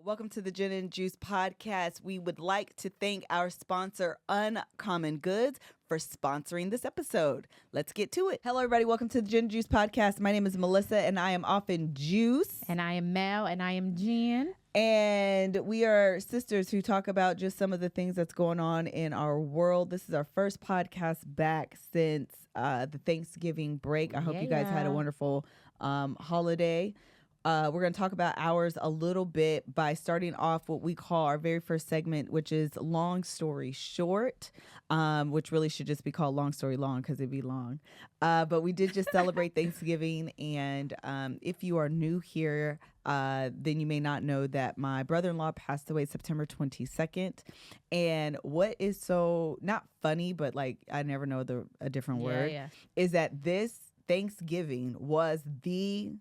Welcome to the Gin and Juice podcast. We would like to thank our sponsor, Uncommon Goods, for sponsoring this episode. Let's get to it. Hello, everybody. Welcome to the Gin and Juice podcast. My name is Melissa, and I am often Juice. And I am Mel, and I am Jen. And we are sisters who talk about just some of the things that's going on in our world. This is our first podcast back since the Thanksgiving break. I hope you guys had a wonderful holiday. We're going to talk about ours a little bit by starting off what we call our very first segment, which is Long Story Short, which really should just be called Long Story Long because it'd be long. But we did just celebrate Thanksgiving. And if you are new here, then you may not know that my brother-in-law passed away September 22nd. And what is so not funny, but like I never know a different word, is that this Thanksgiving was the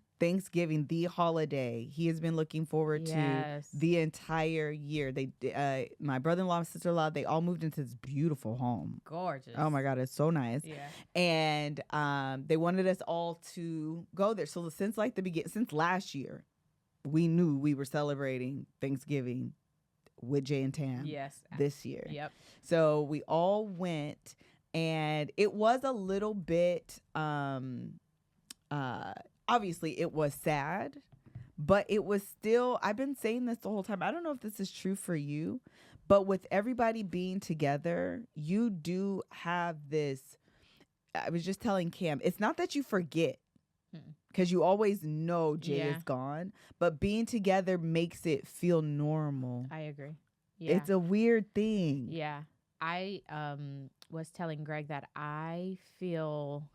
holiday he has been looking forward to the entire year. They my brother-in-law and sister-in-law, they all moved into this beautiful home. Gorgeous. Oh my God, it's so nice. Yeah. And they wanted us all to go there. So since since last year, we knew we were celebrating Thanksgiving with Jay and Tam this year. Yep. So we all went, and it was a little bit obviously it was sad, but it was still, I've been saying this the whole time. I don't know if this is true for you, but with everybody being together, you do have this. I was just telling Cam, it's not that you forget because you always know Jay is gone, but being together makes it feel normal. I agree. Yeah. It's a weird thing. Yeah. I was telling Greg that I feel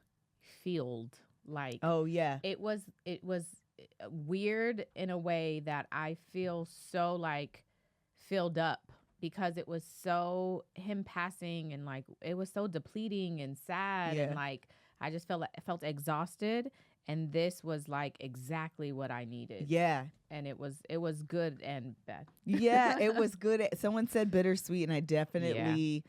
like it was weird in a way that I feel so like filled up because it was so him passing and like it was so depleting and sad and like I just felt exhausted, and this was like exactly what I needed. Yeah. And it was good and bad. Yeah, it was good. Someone said bittersweet, and I definitely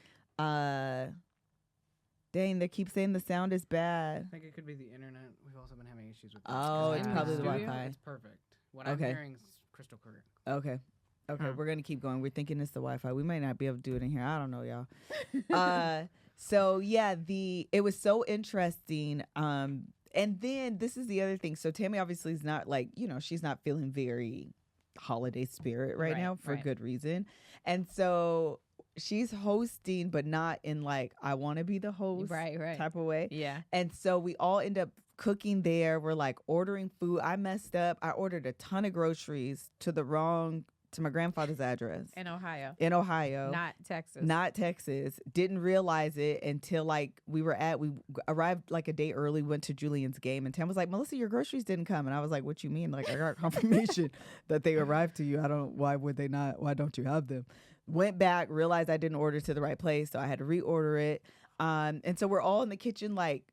dang, they keep saying the sound is bad. I think it could be the internet. We've also been having issues with this. Oh, it's probably the Wi-Fi. It's perfect. What I'm hearing is crystal clear. Okay. We're going to keep going. We're thinking it's the Wi-Fi. We might not be able to do it in here. I don't know, y'all. So, yeah, it was so interesting. And then this is the other thing. So Tammy obviously is not like, she's not feeling very holiday spirit right now for good reason. And so she's hosting, but not in like I want to be the host type of way. Yeah. And so we all end up cooking there. We're like ordering food. I messed up. I ordered a ton of groceries to my grandfather's address. In Ohio. Not Texas. Didn't realize it until like we arrived like a day early, went to Julian's game, and Tam was like, Melissa, your groceries didn't come. And I was like, what you mean? Like I got confirmation that they arrived to you. Why would they not? Why don't you have them? Went back, realized I didn't order to the right place, so I had to reorder it. And so we're all in the kitchen like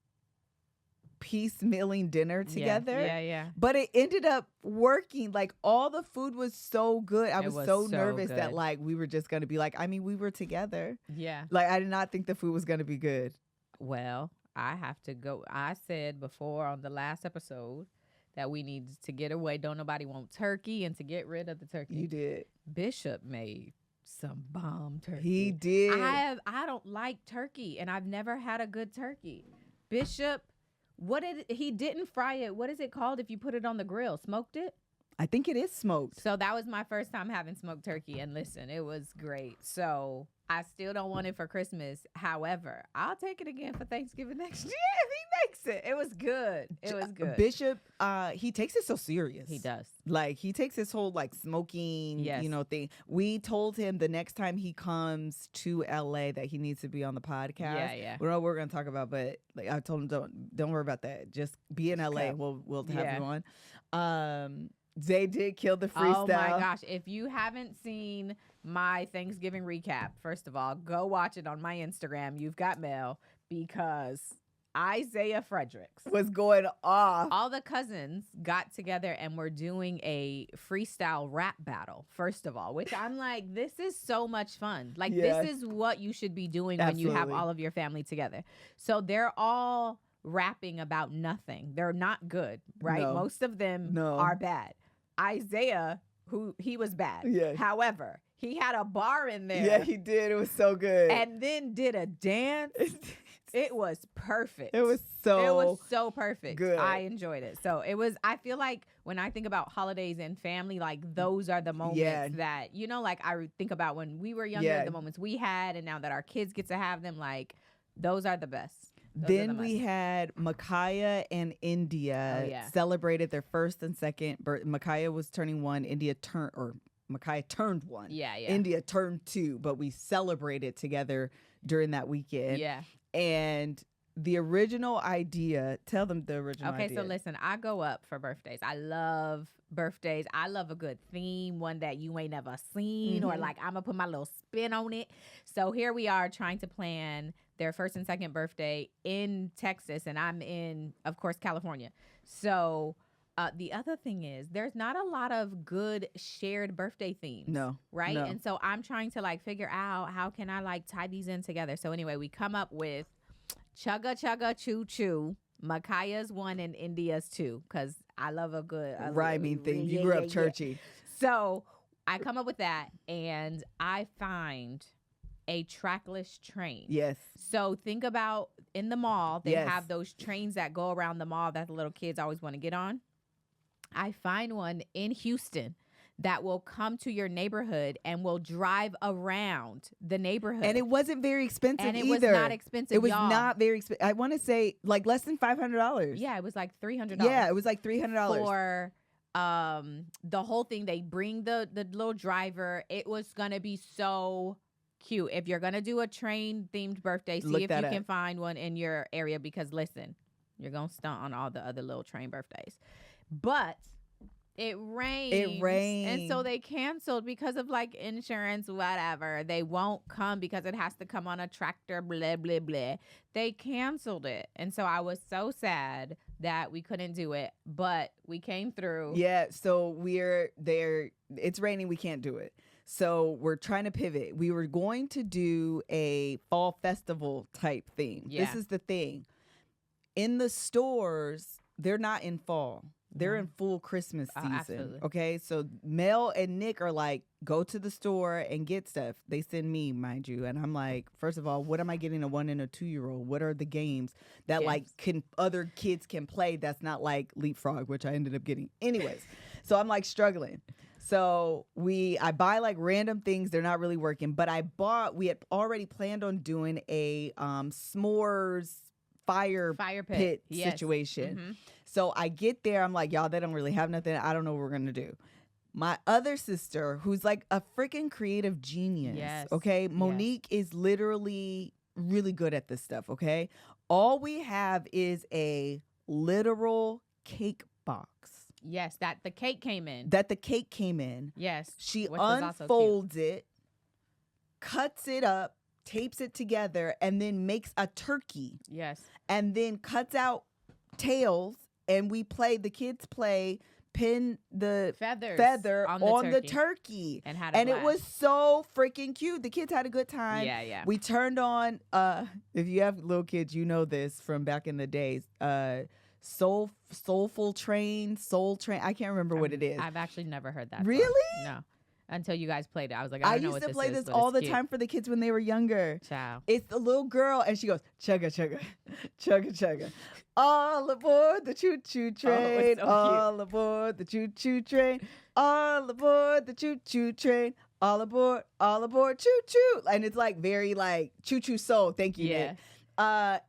piecemealing dinner together. Yeah. But it ended up working. Like all the food was so good. I was so nervous that like we were just going to be like, I mean, we were together. Yeah. Like I did not think the food was going to be good. Well, I have to go. I said before on the last episode that we need to get away. Don't nobody want turkey, and to get rid of the turkey. You did. Bishop made some bomb turkey. He did. I don't like turkey, and I've never had a good turkey. Bishop, he didn't fry it. What is it called if you put it on the grill? Smoked it? I think it is smoked. So that was my first time having smoked turkey, and listen, it was great. So I still don't want it for Christmas. However, I'll take it again for Thanksgiving next year if he makes it. It was good. It was good. Bishop, he takes it so serious. He does. Like he takes his whole like smoking, thing. We told him the next time he comes to LA that he needs to be on the podcast. Yeah. We don't know what we're gonna talk about, but like I told him, don't worry about that. Just be in LA. We'll have you on. Zay did kill the freestyle. Oh my gosh. If you haven't seen my Thanksgiving recap, first of all, go watch it on my Instagram. You've got Mel, because Isaiah Fredericks was going off. All the cousins got together and were doing a freestyle rap battle, first of all, which I'm like, this is so much fun. Like, this is what you should be doing when you have all of your family together. So they're all rapping about nothing. They're not good, right? No. Most of them No. are bad. Isaiah he was bad. Yeah. However, he had a bar in there. Yeah, he did. It was so good. And then did a dance. It was perfect. It was so perfect. good. I enjoyed it. So it was, I feel like when I think about holidays and family, like those are the moments that, you know, like I think about when we were younger, the moments we had, and now that our kids get to have them, like those are the best. Then we had Micaiah and India celebrated their first and second birth. Micaiah was turning 1. Micaiah turned 1. Yeah. India turned 2, but we celebrated together during that weekend. Yeah. And the original idea, tell them the original idea. Okay, so listen, I go up for birthdays. I love birthdays. I love a good theme, one that you ain't never seen, or like I'm going to put my little spin on it. So here we are trying to plan their first and second birthday in Texas, and I'm in, of course, California. So the other thing is there's not a lot of good shared birthday themes. No. Right? No. And so I'm trying to like figure out how can I like tie these in together. So anyway, we come up with Chugga Chugga Choo Choo, Micaiah's 1 and India's 2, because I love a good rhyming thing. You grew up churchy. So I come up with that, and I find a trackless train. Yes. So think about in the mall, they have those trains that go around the mall that the little kids always want to get on. I find one in Houston that will come to your neighborhood and will drive around the neighborhood. And it wasn't very expensive either. And it was not expensive, It was not very expensive. I want to say like less than $500. Yeah, it was like $300. Yeah, it was like $300. For the whole thing. They bring the little driver. It was going to be so cute. If you're going to do a train-themed birthday, see if you can find one in your area, because listen, you're going to stunt on all the other little train birthdays. But it rained. And so they canceled because of like insurance, whatever. They won't come because it has to come on a tractor, blah, blah, blah. They canceled it. And so I was so sad that we couldn't do it, but we came through. Yeah, so we're there. It's raining. We can't do it. So we're trying to pivot. We were going to do a fall festival type thing. Yeah. This is the thing. In the stores, they're not in fall. They're in full Christmas season. Absolutely. Okay. So Mel and Nick are like, go to the store and get stuff. They send me, mind you. And I'm like, first of all, what am I getting a 1 and a 2-year-old? What are the games that like other kids can play that's not like Leapfrog, which I ended up getting. Anyways, so I'm like struggling. So I buy like random things. They're not really working. But we had already planned on doing a s'mores fire pit situation. Mm-hmm. So I get there. I'm like, y'all, they don't really have nothing. I don't know what we're going to do. My other sister, who's like a freaking creative genius. Yes. Okay. Monique is literally really good at this stuff. Okay. All we have is a literal cake box. Yes. That the cake came in. Yes. She unfolds it, cuts it up, tapes it together, and then makes a turkey. Yes. And then cuts out tails, and the kids play pin the feather on the turkey. And it was so freaking cute. The kids had a good time. Yeah. We turned on, if you have little kids, you know this from back in the days, Soul Train. I can't remember what it is. I've actually never heard that. Really? Song. No. Until you guys played it. I was like, I don't know what this is. I used to play this all the time for the kids when they were younger. Ciao. It's the little girl, and she goes, chugga, chugga, chugga, chugga. All aboard the choo-choo train. So all aboard the choo-choo train. All aboard the choo-choo train. All aboard, choo-choo. And it's like very like choo-choo soul. Thank you, Nick.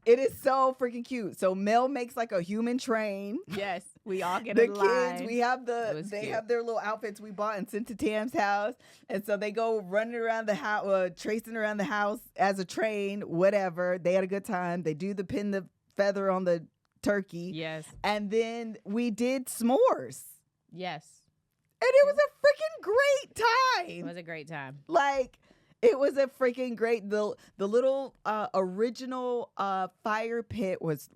It is so freaking cute. So Mel makes like a human train. Yes, we all get the in line. Kids. We have they have their little outfits we bought and sent to Tam's house, and so they go running around the house, tracing around the house as a train. Whatever. They had a good time. They do pin the feather on the turkey. Yes, and then we did s'mores. Yes, and it was a freaking great time. It was a great time. Like. It was a freaking great. The little original fire pit was.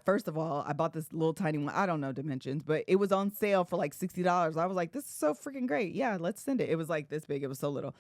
First of all, I bought this little tiny one. I don't know dimensions, but it was on sale for like $60. I was like, this is so freaking great. Yeah, let's send it. It was like this big. It was so little.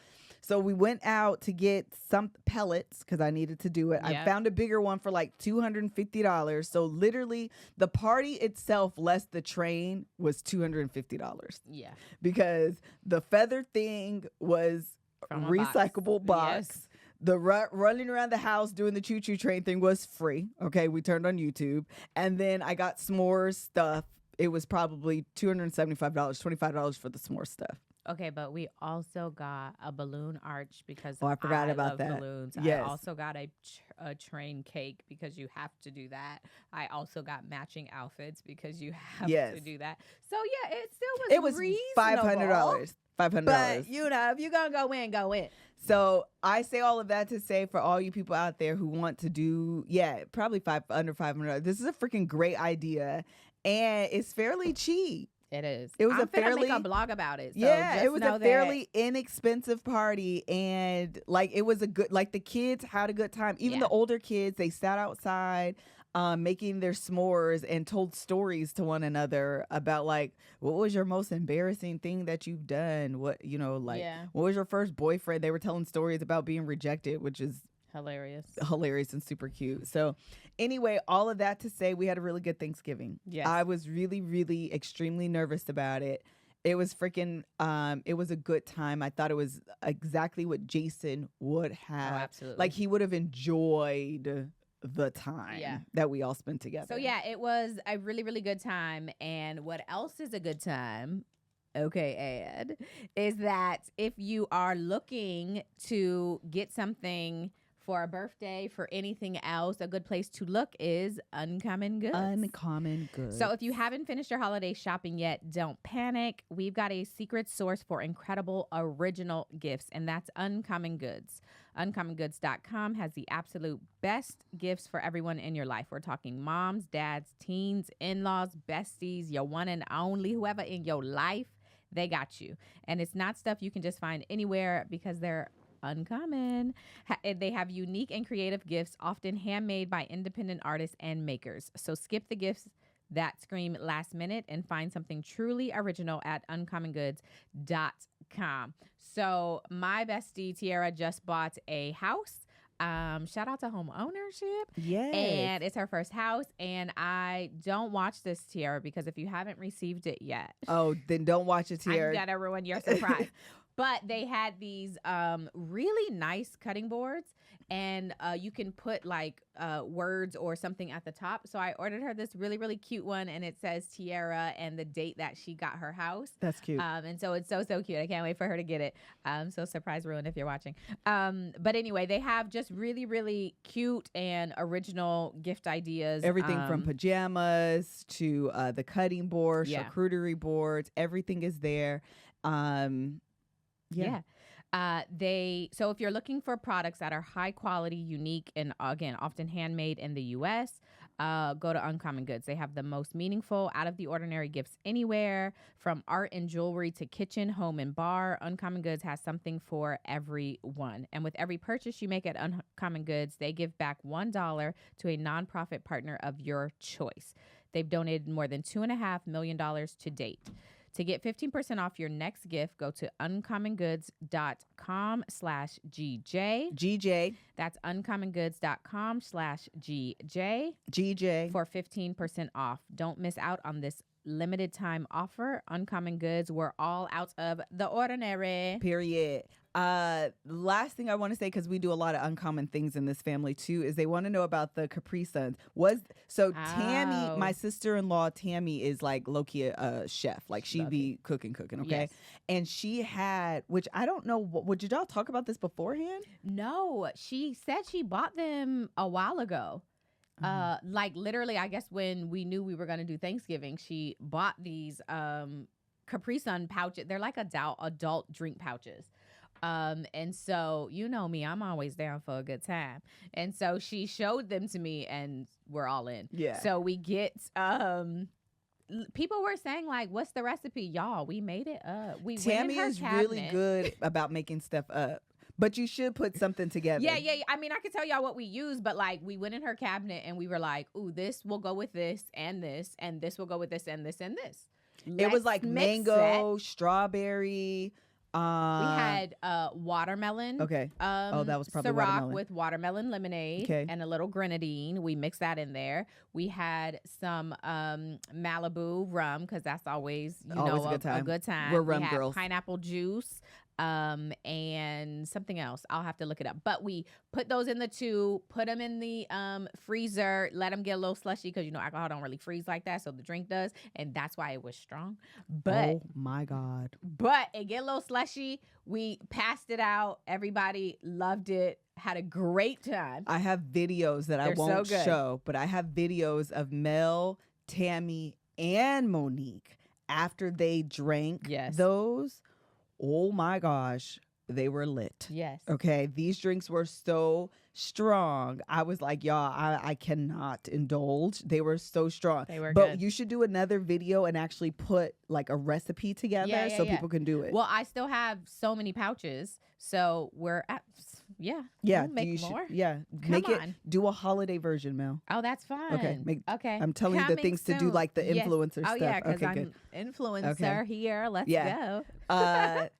So we went out to get some pellets because I needed to do it. Yep. I found a bigger one for like $250. So literally the party itself less the train was $250. Yeah. Because the feather thing was from recyclable box. Yes. The running around the house doing the choo-choo train thing was free. Okay, we turned on YouTube. And then I got s'mores stuff. It was probably $275, $25 for the s'more stuff. Okay, but we also got a balloon arch because I forgot about that. Balloons. Yes. I also got a train cake because you have to do that. I also got matching outfits because you have to do that. So yeah, it still was $500. $500. But you know, if you're gonna go in, go in. So I say all of that to say for all you people out there who want to do, probably under $500. This is a freaking great idea, and it's fairly cheap. It is. It was make a blog about it. So it was a fairly inexpensive party, and like it was a good. Like the kids had a good time. Even the older kids, they sat outside, making their s'mores and told stories to one another about like what was your most embarrassing thing that you've done. What what was your first boyfriend? They were telling stories about being rejected, which is hilarious and super cute. So anyway, all of that to say we had a really good Thanksgiving. Yes. I was really, really extremely nervous about it. It was freaking, it was a good time. I thought it was exactly what Jason would have. Oh, absolutely. Like he would have enjoyed the time that we all spent together. So yeah, it was a really, really good time. And what else is a good time? Okay, Ed, is that if you are looking to get something for a birthday, for anything else, a good place to look is Uncommon Goods. Uncommon Goods. So if you haven't finished your holiday shopping yet, don't panic. We've got a secret source for incredible original gifts, and that's Uncommon Goods. UncommonGoods.com has the absolute best gifts for everyone in your life. We're talking moms, dads, teens, in-laws, besties, your one and only, whoever in your life, they got you. And it's not stuff you can just find anywhere because they're uncommon. They have unique and creative gifts, often handmade by independent artists and makers. So skip the gifts that scream last minute and find something truly original at uncommongoods.com. So my bestie Tiara just bought a house. Shout out to home ownership. Yes. And it's her first house. And I don't watch this, Tiara, because if you haven't received it yet. Oh, then don't watch it, Tiara. I'm gonna ruin your surprise. But they had these really nice cutting boards, and you can put like words or something at the top. So I ordered her this really, really cute one, and it says Tiara and the date that she got her house. That's cute. And so it's so cute. I can't wait for her to get it. So surprise ruin if you're watching. But anyway, they have just really, really cute and original gift ideas. Everything from pajamas to the cutting board, charcuterie boards. Everything is there. So if you're looking for products that are high quality, unique, and again, often handmade in the US, go to Uncommon Goods. They have the most meaningful, out of the ordinary gifts anywhere, from art and jewelry to kitchen, home, and bar. Uncommon Goods has something for everyone. And with every purchase you make at Uncommon Goods, they give back $1 to a nonprofit partner of your choice. They've donated more than $2.5 million to date. To get 15% off your next gift, go to uncommongoods.com/GJ. GJ. That's uncommongoods.com/GJ. GJ. For 15% off. Don't miss out on this limited time offer. Uncommon Goods, we're all out of the ordinary. Period. Last thing I want to say, because we do a lot of uncommon things in this family too, is they want to know about the Capri Suns. Tammy, my sister-in-law Tammy, is like low-key a chef. Like she'd be cooking, okay? Yes. And she had, which I don't know, did y'all talk about this beforehand? No, she said she bought them a while ago. Like literally, I guess when we knew we were going to do Thanksgiving, she bought these Capri Sun pouches. They're like adult drink pouches. And so, you know me, I'm always down for a good time. And so she showed them to me and we're all in. Yeah. So we get, people were saying like, what's the recipe? Y'all, we made it up. Tammy is really good about making stuff up. But you should put something together. Yeah. I mean, I can tell y'all what we use, but like we went in her cabinet and we were like, ooh, this will go with this, and this will go with this, and this, and this. It was like mango, strawberry. We had watermelon. Okay. That was probably Ciroc watermelon. with watermelon lemonade and a little grenadine. We mixed that in there. We had some Malibu rum because that's always a good time. We're rum girls. Pineapple juice. And something else. I'll have to look it up. But we put those in the tube, put them in the freezer, let them get a little slushy because alcohol don't really freeze like that, so the drink does, and that's why it was strong. But oh my God! But it get a little slushy. We passed it out. Everybody loved it. Had a great time. I have videos that I won't show, but I have videos of Mel, Tammy, and Monique after they drank those. Oh my gosh, they were lit. Yes. Okay, these drinks were so strong. I was like, y'all, I cannot indulge. They were so strong. They were good. You should do another video and actually put like a recipe together so people can do it. Well, I still have so many pouches, so we're at... Yeah. Yeah. We'll make more. Make it. Do a holiday version, Mel. Oh, that's fine. Okay. I'm telling you the things to do, like the influencer stuff. Oh, yeah, because I'm influencer here. Let's go.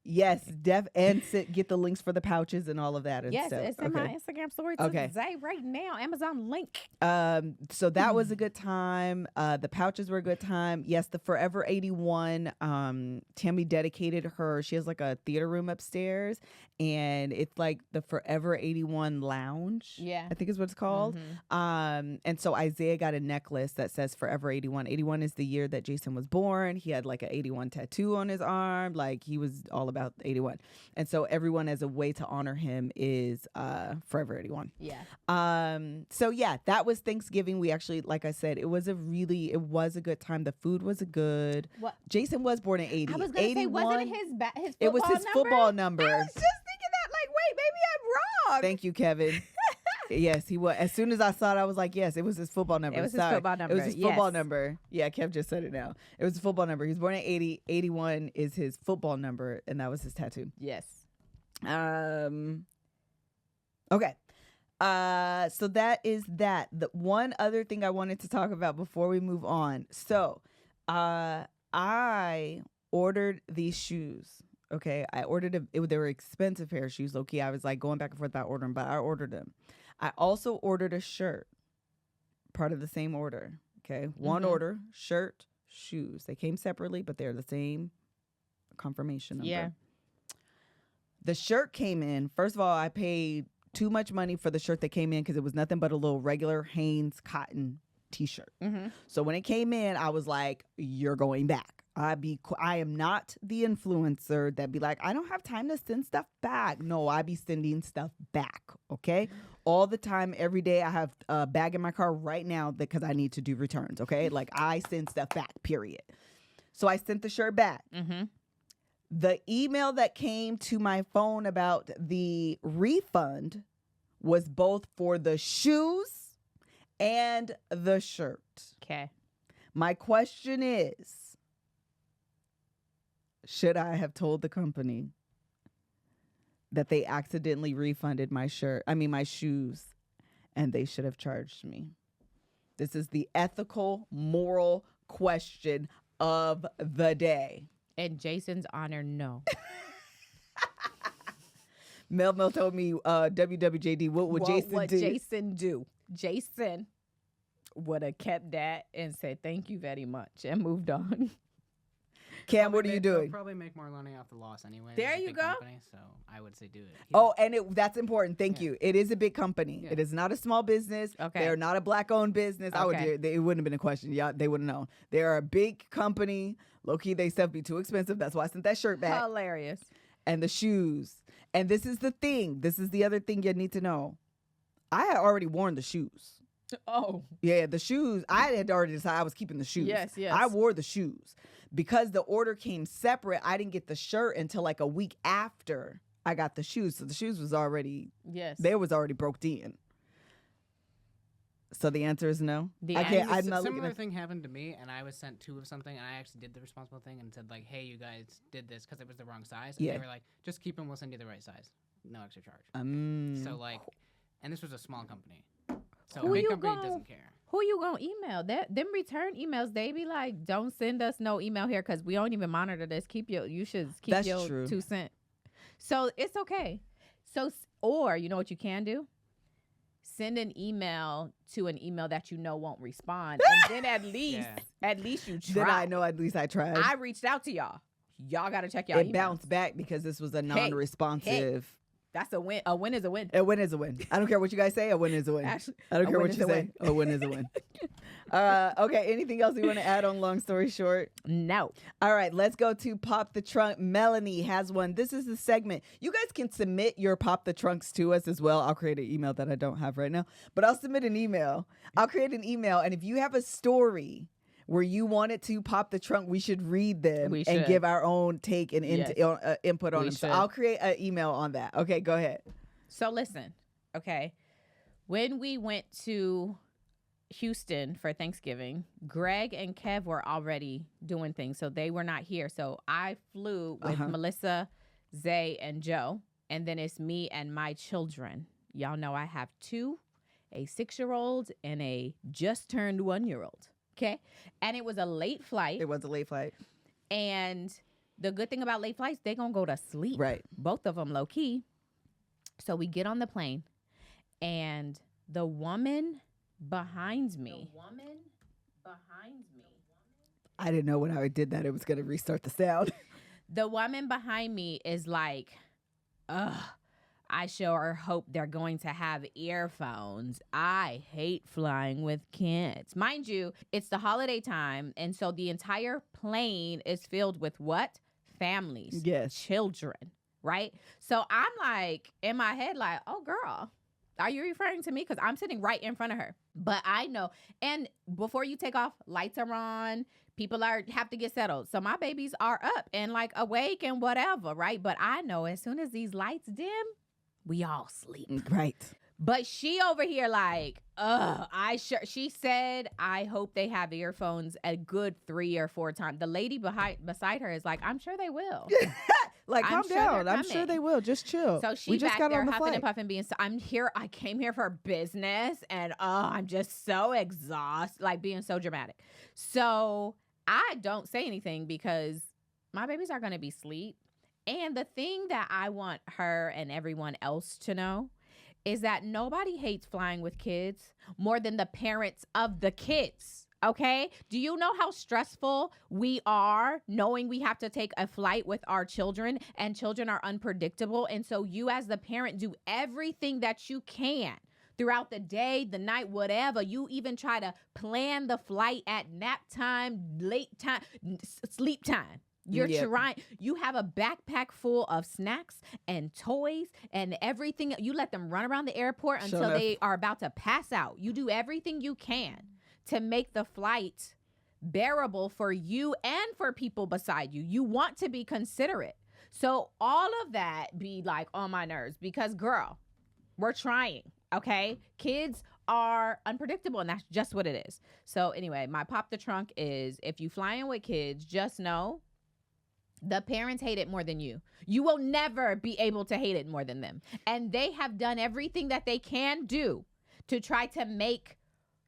Yes. Get the links for the pouches and all of that. And stuff. It's in my Instagram story today right now. Amazon link. So that was a good time. The pouches were a good time. Yes, the Forever 81. Tammy dedicated her. She has like a theater room upstairs, and it's like the Forever 81 Lounge. Yeah, I think is what it's called. And so Isaiah got a necklace that says Forever 81. 81 is the year that Jason was born. He had like an 81 tattoo on his arm. Like he was all about 81. And so everyone, as a way to honor him, is Forever 81. Yeah. So yeah, that was Thanksgiving. We actually, like I said, it was a good time. The food was good. What? Jason was born in 80. I was going to say, wasn't it his football number? It was his football number. I was just thinking that, like, wait, maybe I'm wrong. Thank you, Kevin. Yes, he was. As soon as I saw it, I was like, yes, it was his football number. It was his football number. It was his football number. Yeah, Kev just said it now. It was his football number. He was born in 80. 81 is his football number, and that was his tattoo. Yes. Okay. So that is that. The one other thing I wanted to talk about before we move on. So, I ordered these shoes. Okay, I ordered they were expensive pair of shoes. Low key, I was like going back and forth about ordering, but I ordered them. I also ordered a shirt, part of the same order. Okay, one order, shirt, shoes. They came separately, but they're the same confirmation number. Yeah. The shirt came in. First of all, I paid too much money for the shirt that came in because it was nothing but a little regular Hanes cotton t-shirt. So when it came in, I was like, you're going back. I am not the influencer that be like, I don't have time to send stuff back. No, I be sending stuff back. Okay. All the time, every day. I have a bag in my car right now because I need to do returns. Okay. Like I send stuff back, period. So I sent the shirt back. The email that came to my phone about the refund was both for the shoes and the shirt. Okay. My question is, should I have told the company that they accidentally refunded my shoes, and they should have charged me? This is the ethical, moral question of the day. In Jason's honor, no. Mel told me, WWJD, what would Jason do? Jason would have kept that and said, thank you very much, and moved on. Cam, what are you doing? I'll probably make more money off the loss anyway. There you go. Company, so I would say do it. Oh, and that's important. Thank you. It is a big company. Yeah. It is not a small business. Okay. They're not a black-owned business. Okay. It wouldn't have been a question. Yeah, they wouldn't know. They are a big company. Low-key, they stuff be too expensive. That's why I sent that shirt back. Hilarious. And the shoes. And this is the thing. This is the other thing you need to know. I had already worn the shoes. Oh. Yeah, the shoes. I had already decided I was keeping the shoes. Yes. I wore the shoes. Because the order came separate, I didn't get the shirt until like a week after I got the shoes. So the shoes was already, they was already broke in. So the answer is no. I'm not similar thing happened to me, and I was sent two of something, and I actually did the responsible thing and said like, "Hey, you guys did this because it was the wrong size." And they were like, "Just keep them. We'll send you the right size." no extra charge. So like, and this was a small company. So Who a big you company gon- doesn't care. Who you gonna email? Them return emails, they be like, don't send us no email here because we don't even monitor this. You should keep That's your true. 2 cents. So it's okay. So, or you know what you can do? Send an email to an email that you know won't respond, and then at least you try. Then I know at least I tried. I reached out to y'all. Y'all got to check y'all emails. It bounced back because this was a non-responsive. That's a win. A win is a win. A win is a win. I don't care what you guys say. A win is a win. Actually, I don't a care win what is you a say. win. A win is a win. Okay. Anything else you want to add on long story short? No. All right. Let's go to Pop the Trunk. Melanie has one. This is the segment. You guys can submit your Pop the Trunks to us as well. I'll create an email that I don't have right now, but I'll submit an email. I'll create an email. And if you have a story where you wanted to pop the trunk, we should read them and give our own take and input on them. So I'll create an email on that. Okay, go ahead. So listen, okay. When we went to Houston for Thanksgiving, Greg and Kev were already doing things, so they were not here. So I flew with Melissa, Zay, and Joe, and then it's me and my children. Y'all know I have 2, a 6-year-old and a just turned 1-year-old. Okay. And it was a late flight. It was a late flight. And the good thing about late flights, they gonna go to sleep. Right. Both of them low key. So we get on the plane and the woman behind me. I didn't know when I did that, it was going to restart the sound. The woman behind me is like, ugh. I sure hope they're going to have earphones. I hate flying with kids. Mind you, it's the holiday time, and so the entire plane is filled with what? Families. Yes. Children, right? So I'm like, in my head, like, oh, girl, are you referring to me? Because I'm sitting right in front of her. But I know. And before you take off, lights are on. People have to get settled. So my babies are up and like awake and whatever, right? But I know as soon as these lights dim, we all sleep. Right. But she over here like, she said, I hope they have earphones a good 3 or 4 times. The lady beside her is like, I'm sure they will. Like, calm down. I'm sure they will. Just chill. So she just back there huffing and puffing being, I'm here. I came here for business and I'm just so exhausted, like being so dramatic. So I don't say anything because my babies are going to be asleep. And the thing that I want her and everyone else to know is that nobody hates flying with kids more than the parents of the kids, okay? Do you know how stressful we are knowing we have to take a flight with our children, and children are unpredictable? And so you as the parent do everything that you can throughout the day, the night, whatever. You even try to plan the flight at nap time, late time, sleep time. You're trying. You have a backpack full of snacks and toys and everything. You let them run around the airport until they are about to pass out. You do everything you can to make the flight bearable for you and for people beside you. You want to be considerate. So all of that be like on my nerves because, girl, we're trying, okay? Kids are unpredictable, and that's just what it is. So anyway, my pop the trunk is, if you flying with kids, just know the parents hate it more than you. You will never be able to hate it more than them. And they have done everything that they can do to try to make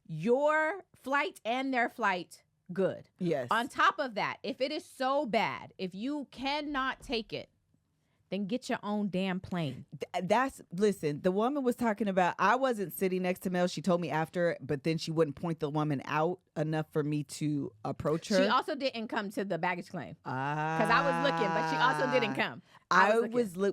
your flight and their flight good. Yes. On top of that, if it is so bad, if you cannot take it, then get your own damn plane. Listen, the woman was talking about, I wasn't sitting next to Mel. She told me after, but then she wouldn't point the woman out enough for me to approach her. She also didn't come to the baggage claim. Because I was looking, but she also didn't come.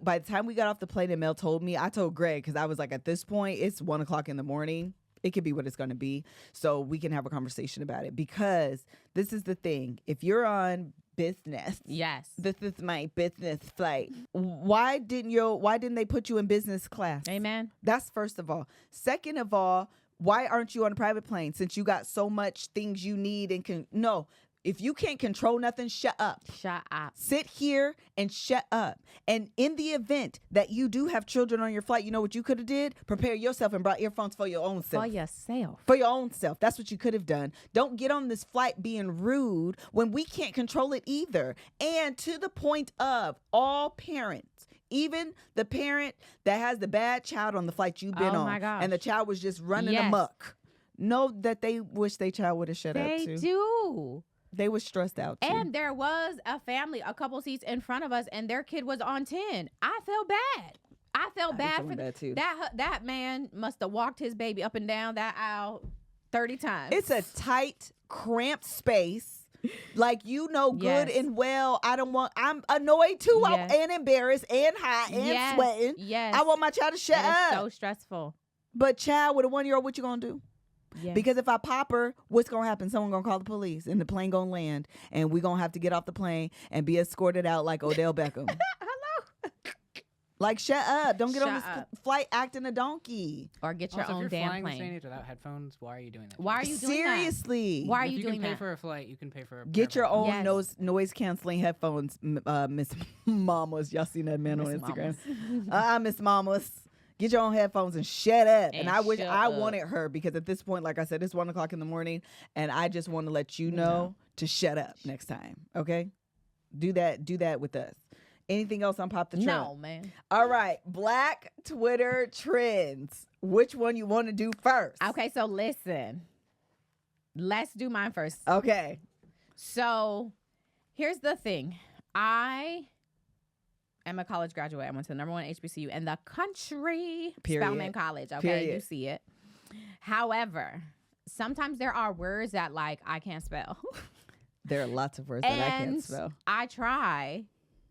By the time we got off the plane and Mel told me, I told Greg, because I was like, at this point, it's 1:00 in the morning. It could be what it's going to be. So we can have a conversation about it, because this is the thing. If you're on business, yes, this is my business flight. Why didn't they put you in business class? Amen. That's first of all. Second of all, why aren't you on a private plane since you got so much things you need and no. If you can't control nothing, shut up. Shut up. Sit here and shut up. And in the event that you do have children on your flight, you know what you could have did? Prepare yourself and brought earphones for your own self. For yourself. For your own self. That's what you could have done. Don't get on this flight being rude when we can't control it either. And to the point of all parents, even the parent that has the bad child on the flight you've been on, my gosh. and the child was just running amok, know that they wish their child would have shut up too. They do. They were stressed out too. And there was a family, a couple seats in front of us, and their kid was on 10. I felt bad. I felt bad for too. that man must have walked his baby up and down that aisle 30 times. It's a tight, cramped space. Like, good and well. I'm annoyed too. Yes. And embarrassed and hot and sweating. Yes. I want my child to shut up. It's so stressful. But child with a 1-year-old, what you gonna do? Yes. Because if I pop her, what's gonna happen? Someone gonna call the police and the plane gonna land and we gonna have to get off the plane and be escorted out like Odell Beckham. Hello. Like, shut up. Don't get on Shut this up. flight acting a donkey. Or get your Also, own if you're damn flying plane. with strangers without headphones, why are you doing that? Why are you doing Seriously. that? Why are If you you doing can pay that? for a flight, you can pay for a Get your own Yes. noise canceling headphones, Miss Mamas. Y'all seen that man on Miss Instagram? Mamas. Miss Mamas. Get your own headphones and shut up. And I wish shut I up. wanted her, because at this point, like I said, it's 1:00 in the morning, and I just want to let you know to shut up next time. Okay? Do that with us. Anything else on Pop the Trend? No, man. All right. Black Twitter trends. Which one you want to do first? Okay, so listen. Let's do mine first. Okay. So here's the thing. I am a college graduate. I went to the #1 HBCU in the country, Period. Spelman College. Okay, Period. you see it. However, sometimes there are words that I can't spell. There are lots of words that I can't spell. I try,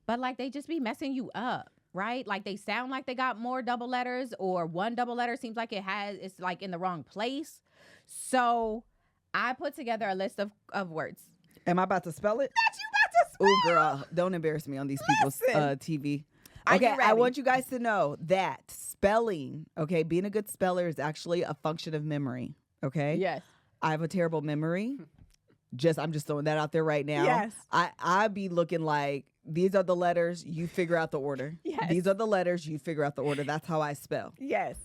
but they just be messing you up, right? Like, they sound like they got more double letters, or one double letter seems like it's in the wrong place. So I put together a list of words. Am I about to spell it? That you about to spell? Oh, girl, don't embarrass me on these people's TV. Are you Okay, I ready? want you guys to know that spelling, okay, being a good speller is actually a function of memory, okay? Yes. I have a terrible memory. I'm just throwing that out there right now. Yes. I be looking like, these are the letters, you figure out the order. Yes. These are the letters, you figure out the order. That's how I spell. Yes.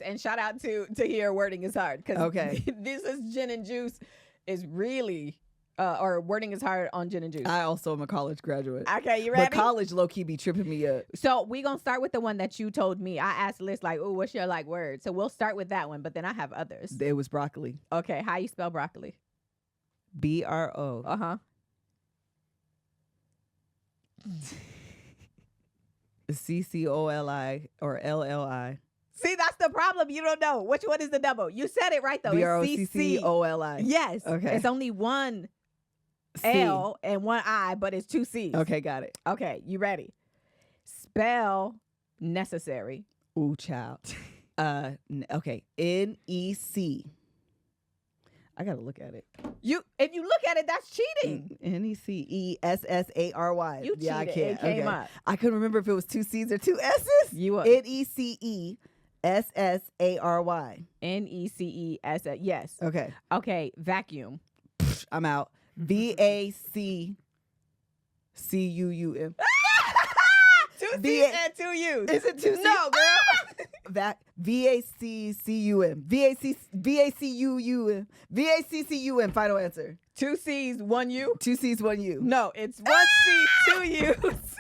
And shout out to here, wording is hard, because Okay. this is gin and juice is really or wording is hard on gin and juice. I also am a college graduate. Okay, you ready? But college low-key be tripping me up. So we gonna start with the one that you told me. I asked Liz oh, what's your word? So we'll start with that one, but then I have others. It was broccoli. Okay, how you spell broccoli? BRO. CCOLI or LLI. See, that's the problem. You don't know. Which one is the double? You said it right, though. It's BROCCOLI. Yes. Okay. It's only one C. L and one I, but it's 2 C's. Okay, got it. Okay, you ready? Spell necessary. Ooh, child. Okay. NEC. I gotta look at it. If you look at it, that's cheating. NECESSARY. You cheated. Yeah, I can't. It came up. I couldn't remember if it was 2 C's or 2 S's. You are NECESSARY. NECESS. Yes. Okay. Okay. Vacuum. I'm out. VACCUUM. 2 C's and 2 U's. Is it 2 C's? No, girl. VACCUM. VACCUM. Final answer. 2 C's, 1 U. 2 C's, 1 U. No, it's 1 C, 2 U's.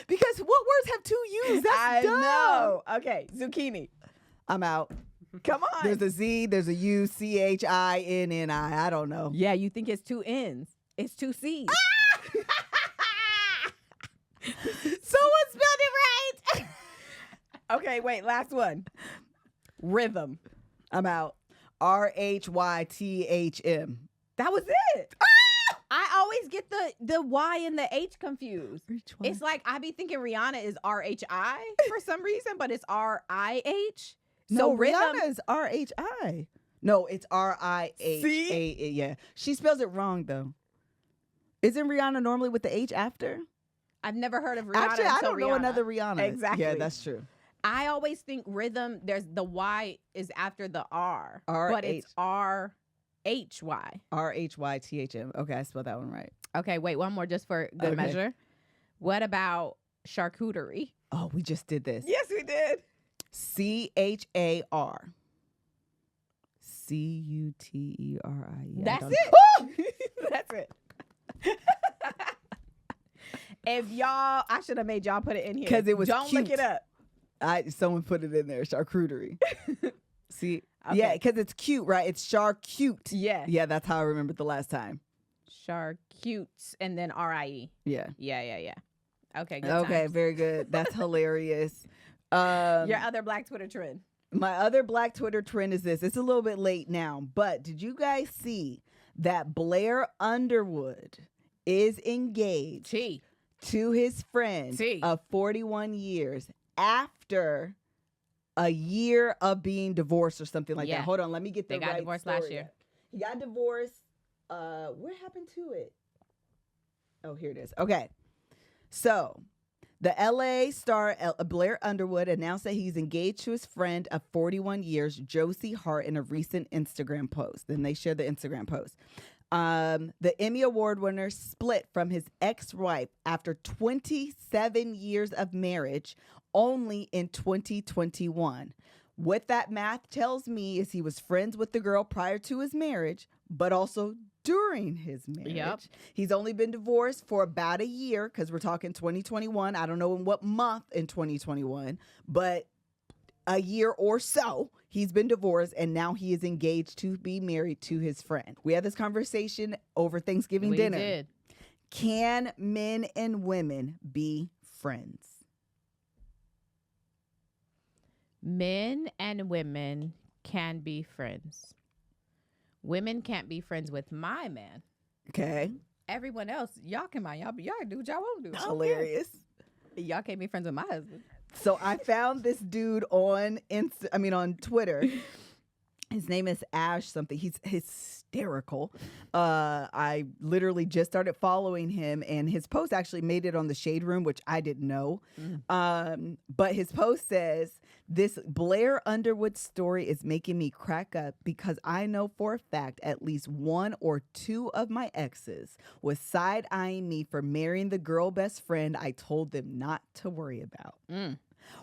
Because what words have 2 U's? That's dumb. I know. Okay, zucchini. I'm out. Come on. There's a Z, there's a U, CHINNI. I don't know. Yeah, you think it's 2 N's. It's 2 C's. Someone spelled it right. Okay, wait, last one. Rhythm. I'm out. RHYTHM. That was it. I always get the Y and the H confused. It's like I be thinking Rihanna is RHI for some reason, but it's RIH. No, rhythm. Rihanna is RHI. No, it's RIHA. See? Yeah. She spells it wrong, though. Isn't Rihanna normally with the H after? I've never heard of Rihanna. Actually, I don't know Rihanna. another Rihanna. Exactly. Yeah, that's true. I always think rhythm, there's the Y is after the R. R-H. But it's RHY. RHYTHM. Okay, I spelled that one right. Okay, wait, one more just for good Okay. measure. What about charcuterie? Oh, we just did this. Yes, we did. CHAR. CUTERI. That's it. That's it. If y'all, I should have made y'all put it in here. Because it was Don't cute. look it up. Someone put it in there, charcuterie. See? Okay. Yeah, because it's cute, right? It's charcute. Yeah. Yeah, that's how I remembered the last time. Charcutes and then RIE. Yeah. Yeah. Okay, good Okay, times. very good. That's hilarious. Your other Black Twitter trend. My other Black Twitter trend is this. It's a little bit late now, but did you guys see that Blair Underwood is engaged to his friend of 41 years after a year of being divorced or something like that? Hold on, let me get the right story. They got divorced last year. He got divorced. What happened to it? Oh, here it is. Okay. So, the LA star Blair Underwood announced that he's engaged to his friend of 41 years, Josie Hart, in a recent Instagram post. Then they shared the Instagram post. The Emmy Award winner split from his ex-wife after 27 years of marriage only in 2021. What that math tells me is he was friends with the girl prior to his marriage, but also during his marriage. Yep. He's only been divorced for about a year because we're talking 2021. I don't know in what month in 2021, but a year or so he's been divorced, and now he is engaged to be married to his friend. We had this conversation over Thanksgiving dinner. We did. Can men and women be friends? Men and women can be friends. Women can't be friends with my man. Okay. Everyone else, y'all can mind. Y'all can do what y'all want to do. Hilarious. Y'all can't be friends with my husband. So I found this dude on Twitter. His name is Ash something. He's hysterical. I literally just started following him, and his post actually made it on the Shade Room, which I didn't know. But his post says, "This Blair Underwood story is making me crack up because I know for a fact at least one or two of my exes was side-eyeing me for marrying the girl best friend I told them not to worry about.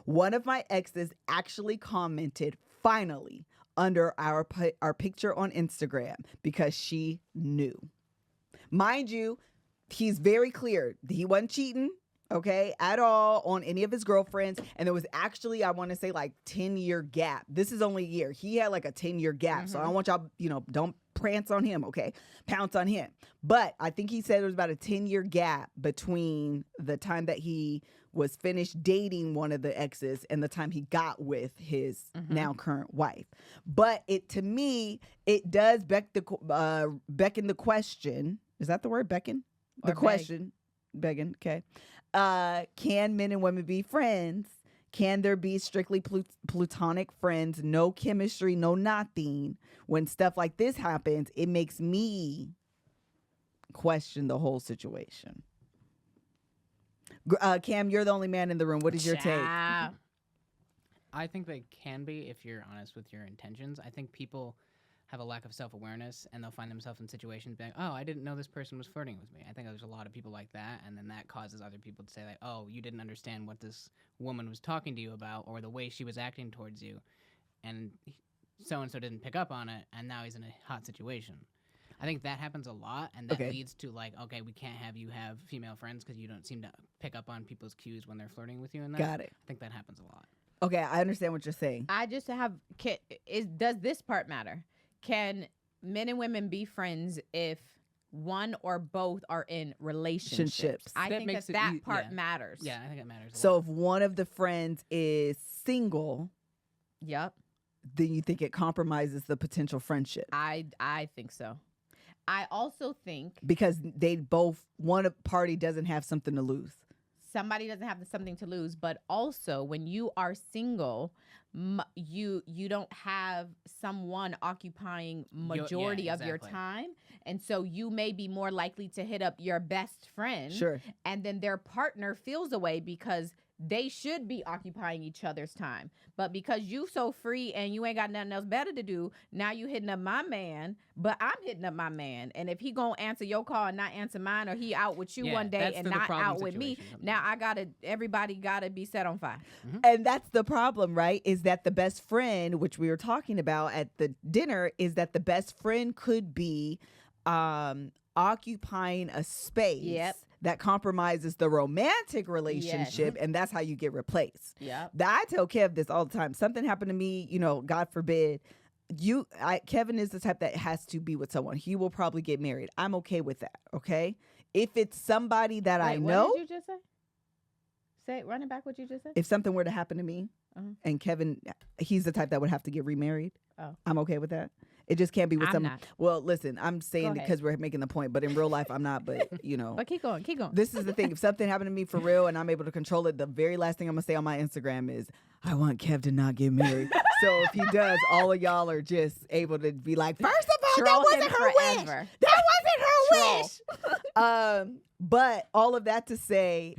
One of my exes actually commented, 'Finally,' under our picture on Instagram because she knew." Mind you, he's very clear. He wasn't cheating, okay, at all on any of his girlfriends. And there was actually, I want to say, like 10-year gap. This is only a year. He had like a 10-year gap. So I don't want y'all, don't prance on him, okay? Pounce on him. But I think he said there was about a 10-year gap between the time that he was finished dating one of the exes and the time he got with his now current wife. But to me, it does beckon the question. Is that the word, beckon? The question. Begging, okay. Can men and women be friends? Can there be strictly platonic friends? No chemistry, no nothing. When stuff like this happens, it makes me question the whole situation. Cam, you're the only man in the room. What is your take? I think they can be if you're honest with your intentions. I think people have a lack of self-awareness, and they'll find themselves in situations being, "Oh, I didn't know this person was flirting with me." I think there's a lot of people like that, and then that causes other people to say, like, "Oh, you didn't understand what this woman was talking to you about or the way she was acting towards you, and so-and-so didn't pick up on it, and now he's in a hot situation." I think that happens a lot, and that leads to, like, okay, we can't have you have female friends because you don't seem to pick up on people's cues when they're flirting with you. And that. Got it. I think that happens a lot. Okay, I understand what you're saying. I just does this part matter? Can men and women be friends if one or both are in relationships? I think that part matters. Yeah, I think it matters. So if one of the friends is single, then you think it compromises the potential friendship? I think so. I also think because one party doesn't have something to lose. Somebody doesn't have something to lose, but also when you are single, you don't have someone occupying majority of your time, and so you may be more likely to hit up your best friend. Sure. And then their partner feels away because they should be occupying each other's time, but because you so free and you ain't got nothing else better to do, now you hitting up my man, but I'm hitting up my man, and if he gonna answer your call and not answer mine, or he out with you one day and not out with me, now everybody gotta be set on fire. And that's the problem, right? Is that the best friend, which we were talking about at the dinner, is that the best friend could be occupying a space that compromises the romantic relationship, and that's how you get replaced. Yeah. I tell Kev this all the time. Something happened to me, you know, God forbid. Kevin is the type that has to be with someone. He will probably get married. I'm okay with that. Okay. If it's somebody that I know. What did you just say? Run it back what you just said. If something were to happen to me and Kevin, he's the type that would have to get remarried. Oh. I'm okay with that. It just can't be with someone. Not. Well, listen, I'm saying because we're making the point, but in real life, I'm not. But, you know. But keep going. This is the thing. If something happened to me for real and I'm able to control it, the very last thing I'm going to say on my Instagram is, I want Kev to not get married. So if he does, all of y'all are just able to be like, first of all, that wasn't her wish. That wasn't her wish. But all of that to say,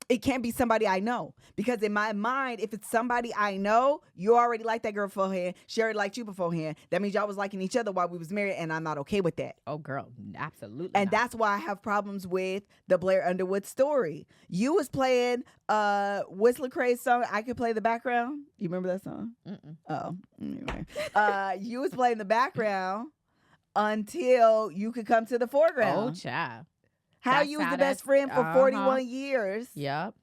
it can't be somebody I know, because in my mind, if it's somebody I know, you already liked that girl beforehand. She already liked you beforehand. That means y'all was liking each other while we was married, and I'm not okay with that. Oh, girl, absolutely. And that's why I have problems with the Blair Underwood story. You was playing what's Lecrae's song? I Could Play the Background. You remember that song? Mm-mm. Oh, anyway. You was playing the background until you could come to the foreground. Oh, child. How you was the best friend for 41 years. Yep.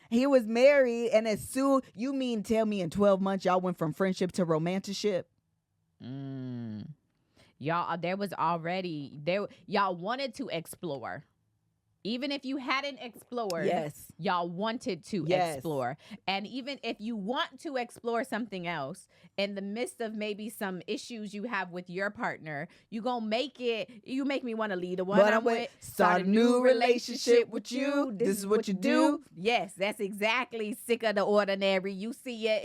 He was married, and as soon, you mean tell me in 12 months y'all went from friendship to romanticship? Y'all, there was already, y'all wanted to explore. Even if you hadn't explored, y'all wanted to explore. And even if you want to explore something else, in the midst of maybe some issues you have with your partner, you gonna make it, you make me want to lead the one I'm with, start a new relationship with you. This is what you do. Yes, that's exactly sick of the ordinary. You see it.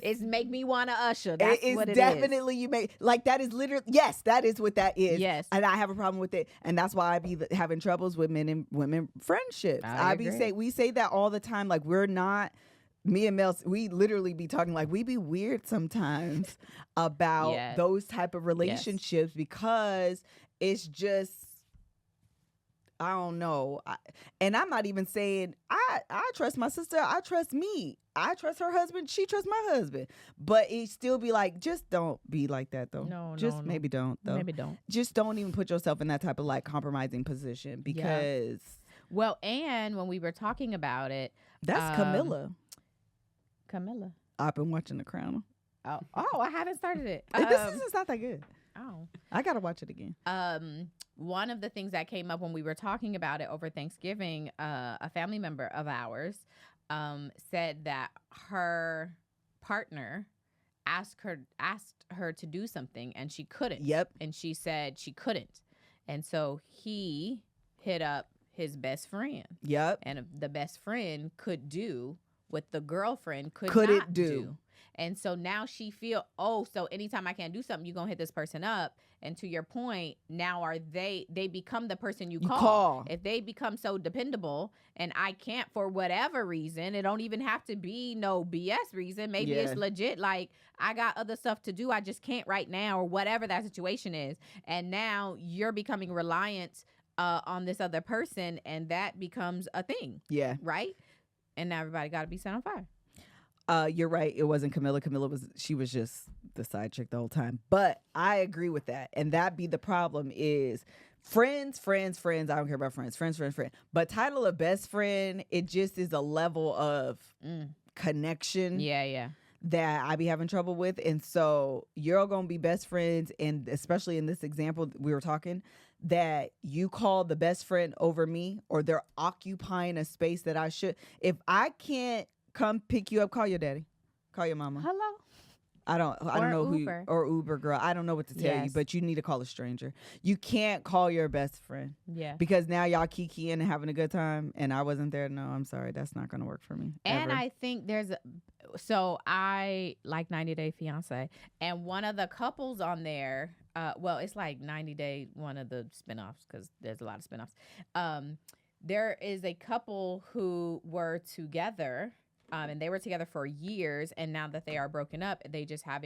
It's make me want to usher. That's what it definitely is. You make, like, that is literally, yes, that is what that is. Yes. And I have a problem with it. And that's why I be having troubles with men and women friendships. We say that all the time. Like, we're not, me and Mel, we literally be talking like we be weird sometimes about those type of relationships because it's just, I don't know. And I'm not even saying I trust my sister. I trust me. I trust her husband. She trusts my husband. But it still be like, just don't be like that though. No, maybe don't though. Maybe don't. Just don't even put yourself in that type of like compromising position because. Well, and when we were talking about it, that's Camilla. I've been watching The Crown. Oh, I haven't started it. This is not that good. Oh, I gotta watch it again. One of the things that came up when we were talking about it over Thanksgiving, a family member of ours said that her partner asked her to do something and she couldn't. Yep. And she said she couldn't, and so he hit up his best friend. Yep. And the best friend could do what the girlfriend could not do. And so now she feel, so anytime I can't do something, you're going to hit this person up. And to your point, now they become the person you call. If they become so dependable and I can't for whatever reason, it don't even have to be no BS reason. Maybe it's legit. Like, I got other stuff to do. I just can't right now, or whatever that situation is. And now you're becoming reliant on this other person, and that becomes a thing. Yeah. Right? And now everybody got to be set on fire. You're right. It wasn't Camilla. She was just the side chick the whole time. But I agree with that. And that be the problem is friends. I don't care about friends. Friends. But title of best friend, it just is a level of connection. Yeah. That I be having trouble with. And so you're all going to be best friends. And especially in this example we were talking, that you call the best friend over me, or they're occupying a space that I should. If I can't come pick you up, call your daddy. Call your mama. Hello. I don't know Uber. or Uber, girl. I don't know what to tell you, but you need to call a stranger. You can't call your best friend. Yeah. Because now y'all kikiing and having a good time and I wasn't there. No, I'm sorry. That's not going to work for me. And ever. I think so I like 90 Day Fiance, and one of the couples on there, it's like 90 Day, one of the spinoffs, because there's a lot of spinoffs. There is a couple who were together. And they were together for years, and now that they are broken up, they just have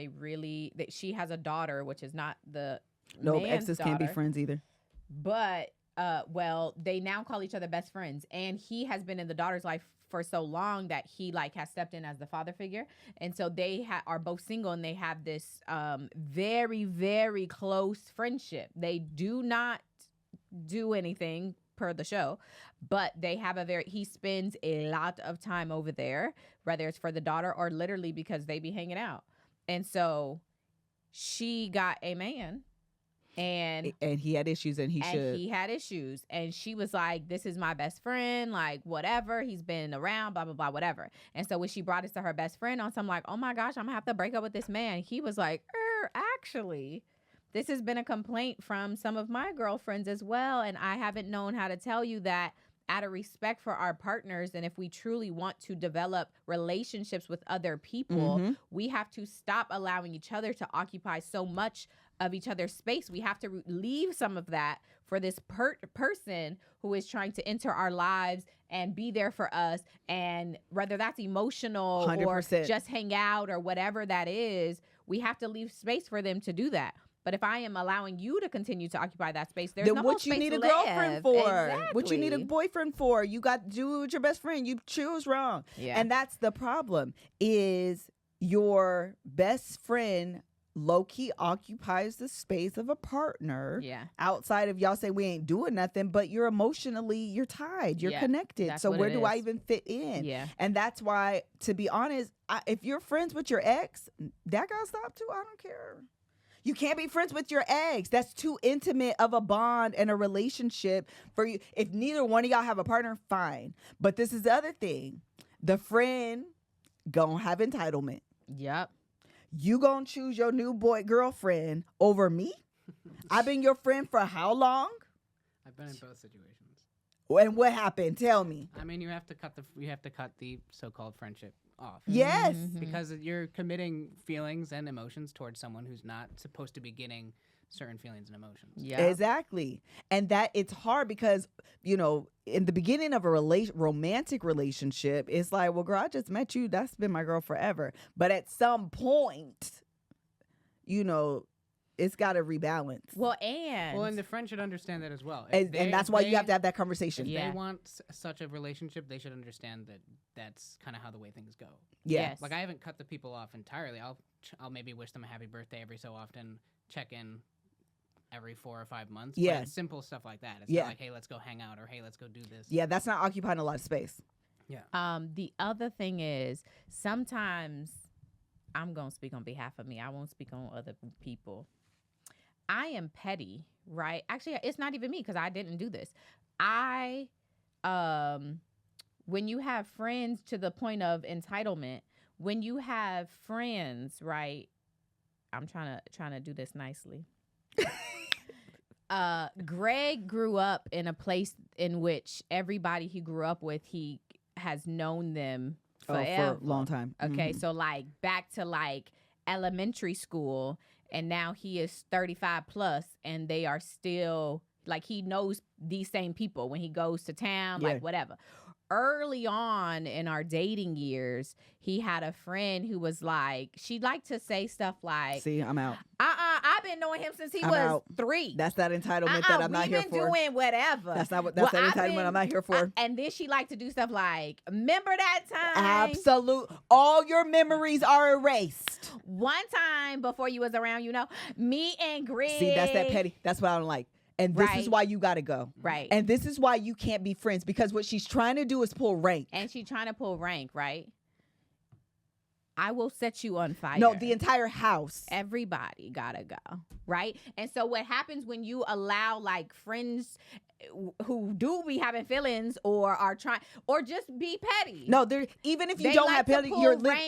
she has a daughter, which is not the exes daughter. Can't be friends either. But, they now call each other best friends, and he has been in the daughter's life for so long that he has stepped in as the father figure. And so they are both single, and they have this very, very close friendship. They do not do anything per the show, but he spends a lot of time over there, whether it's for the daughter or literally because they be hanging out. And so she got a man. And he had issues, and he had issues, and she was like, "This is my best friend, like whatever. He's been around, blah blah blah, whatever." And so when she brought it to her best friend, I'm like, "Oh my gosh, I'm gonna have to break up with this man." He was like, "Actually, this has been a complaint from some of my girlfriends as well, and I haven't known how to tell you that." Out of respect for our partners, and if we truly want to develop relationships with other people, we have to stop allowing each other to occupy so much of each other's space. We have to leave some of that for this person who is trying to enter our lives and be there for us. And whether that's emotional 100%. or just hang out or whatever that is, we have to leave space for them to do that. But if I am allowing you to continue to occupy that space, there's no more space left. What you need a girlfriend for? Exactly. What you need a boyfriend for? You got to do it with your best friend. You choose wrong. Yeah. And that's the problem, is your best friend low-key occupies the space of a partner. Yeah. Outside of y'all say we ain't doing nothing, but you're tied. You're connected. That's so what where it do I is. even fit in? Yeah. And that's why, to be honest, if you're friends with your ex, that gotta stop too. I don't care. You can't be friends with your ex. That's too intimate of a bond and a relationship for you. If neither one of y'all have a partner, fine. But this is the other thing. The friend gonna have entitlement. Yep. You gonna choose your new girlfriend over me? I've been your friend for how long? I've been in both situations. And what happened? Tell me. I mean, you have to cut the so-called friendship off. Yes. Because you're committing feelings and emotions towards someone who's not supposed to be getting certain feelings and emotions. Yeah. Exactly. And that it's hard because, in the beginning of a romantic relationship, it's like, well, girl, I just met you. That's been my girl forever. But at some point, it's got to rebalance. And the friend should understand that as well. And that's why you have to have that conversation. If they want such a relationship, they should understand that that's kind of how the way things go. Yes. Like, I haven't cut the people off entirely. I'll maybe wish them a happy birthday every so often, check in every 4 or 5 months. Yeah. But it's simple stuff like that. It's not like, hey, let's go hang out, or hey, let's go do this. Yeah, that's not occupying a lot of space. Yeah. The other thing is, sometimes I'm going to speak on behalf of me. I won't speak on other people. I am petty, right? Actually, it's not even me because I didn't do this. When you have friends, to the point of entitlement, when you have friends, right? I'm trying to do this nicely. Greg grew up in a place in which everybody he grew up with, he has known them forever. For a long time. Okay, so like back to like elementary school, and now he is 35 plus, and they are still like, he knows these same people when he goes to town, like whatever. Early on in our dating years, he had a friend who was like, she'd like to say stuff like, see, I'm out. I've been knowing him since he was 3. That's that entitlement that I'm not here for. We've been doing whatever. That's that entitlement I'm not here for. And then she liked to do stuff like, remember that time? Absolute. All your memories are erased. One time before you was around, me and Greg. See, that's that petty. That's what I don't like. And this is why you got to go. Right. And this is why you can't be friends, because what she's trying to do is pull rank. And she's trying to pull rank, right? I will set you on fire. No, the entire house. Everybody gotta go, right? And so what happens when you allow like friends who do be having feelings or are trying, or just be petty? No, even if you don't have petty,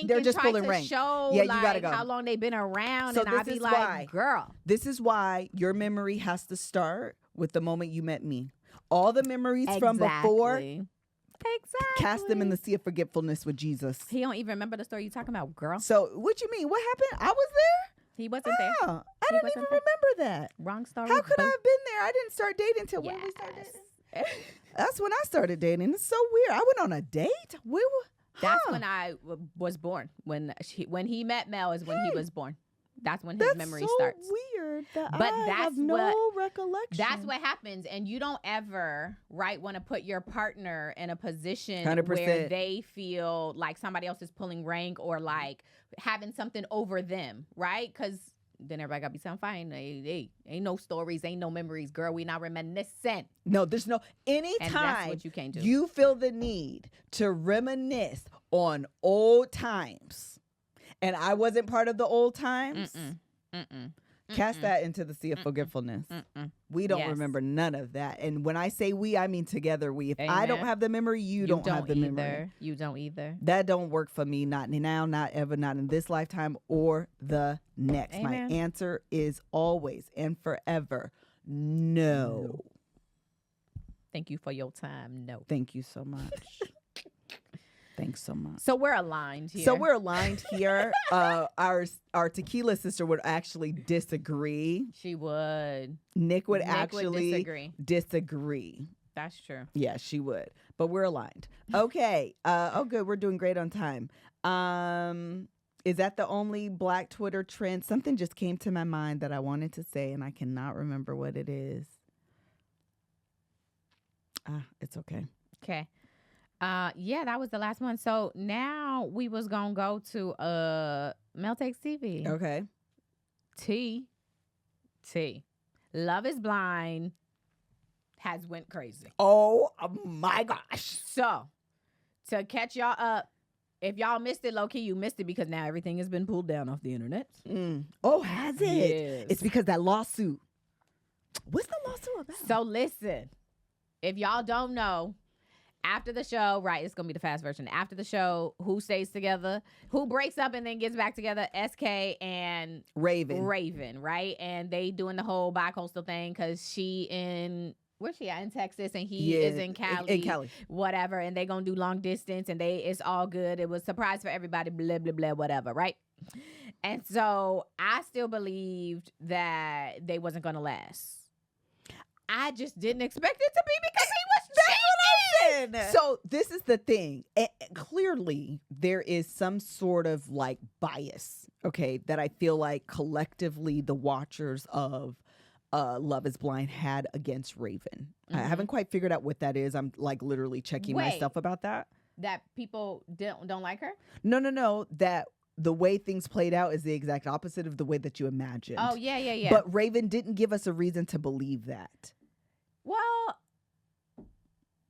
they're just pulling rank. Show, yeah, like, you gotta go. How long they've been around, so and I'll be like, girl. This is why your memory has to start with the moment you met me. All the memories from before. Exactly. Cast them in the sea of forgetfulness with Jesus. He don't even remember the story you talking about, girl. So what you mean? What happened? I was there? He wasn't there. I didn't even remember that. Wrong story. How could I have been there? I didn't start dating until when we started dating. That's when I started dating. It's so weird. I went on a date? That's when I was born. When he met Mel is when he was born. That's when his memory starts. That's so weird. But I have no recollection. That's what happens. And you don't ever, want to put your partner in a position 100%. where they feel like somebody else is pulling rank or like having something over them, right? Because then everybody gotta be sound fine. Hey, ain't no stories, ain't no memories, girl. We not reminiscent. No, there's no And that's anytime what you can't do. you feel the need to reminisce on old times, and I wasn't part of the old times. Cast that into the sea of forgetfulness. We don't remember none of that. And when I say we, I mean together we. If I don't have the memory, you don't have the memory. You don't either. That don't work for me. Not now, not ever, not in this lifetime or the next. Amen. My answer is always and forever no. Thank you for your time. No. Thank you so much. Thanks so much. So we're aligned here. Our tequila sister would actually disagree. She would. Nick would actually disagree. That's true. Yeah, she would. But we're aligned. Okay. Good. We're doing great on time. Is that the only Black Twitter trend? Something just came to my mind that I wanted to say, and I cannot remember what it is. It's okay. Okay. Yeah, that was the last one. So now we was gonna go to Mel Takes TV. Okay. T. Love is Blind has went crazy. Oh my gosh. So to catch y'all up, if y'all missed it, low key, you missed it because now everything has been pulled down off the internet. Oh, has it? Yes. It's because that lawsuit. What's the lawsuit about? So listen, if y'all don't know, after the show, right, it's going to be the fast version. After the show, who stays together? Who breaks up and then gets back together? SK and Raven, right? And they doing the whole bi-coastal thing because she where's she at? In Texas, and he is in Cali. In Cali. Whatever, and they going to do long distance, and it's all good. It was a surprise for everybody, blah, blah, blah, whatever, right? And so I still believed that they wasn't going to last. I just didn't expect it to be because he was cheating. So this is the thing. Clearly, there is some sort of like bias, okay, that I feel like collectively the watchers of Love is Blind had against Raven. I haven't quite figured out what that is. I'm like literally checking myself about that. That people don't like her? No. That the way things played out is the exact opposite of the way that you imagined. Oh, yeah. But Raven didn't give us a reason to believe that. Well,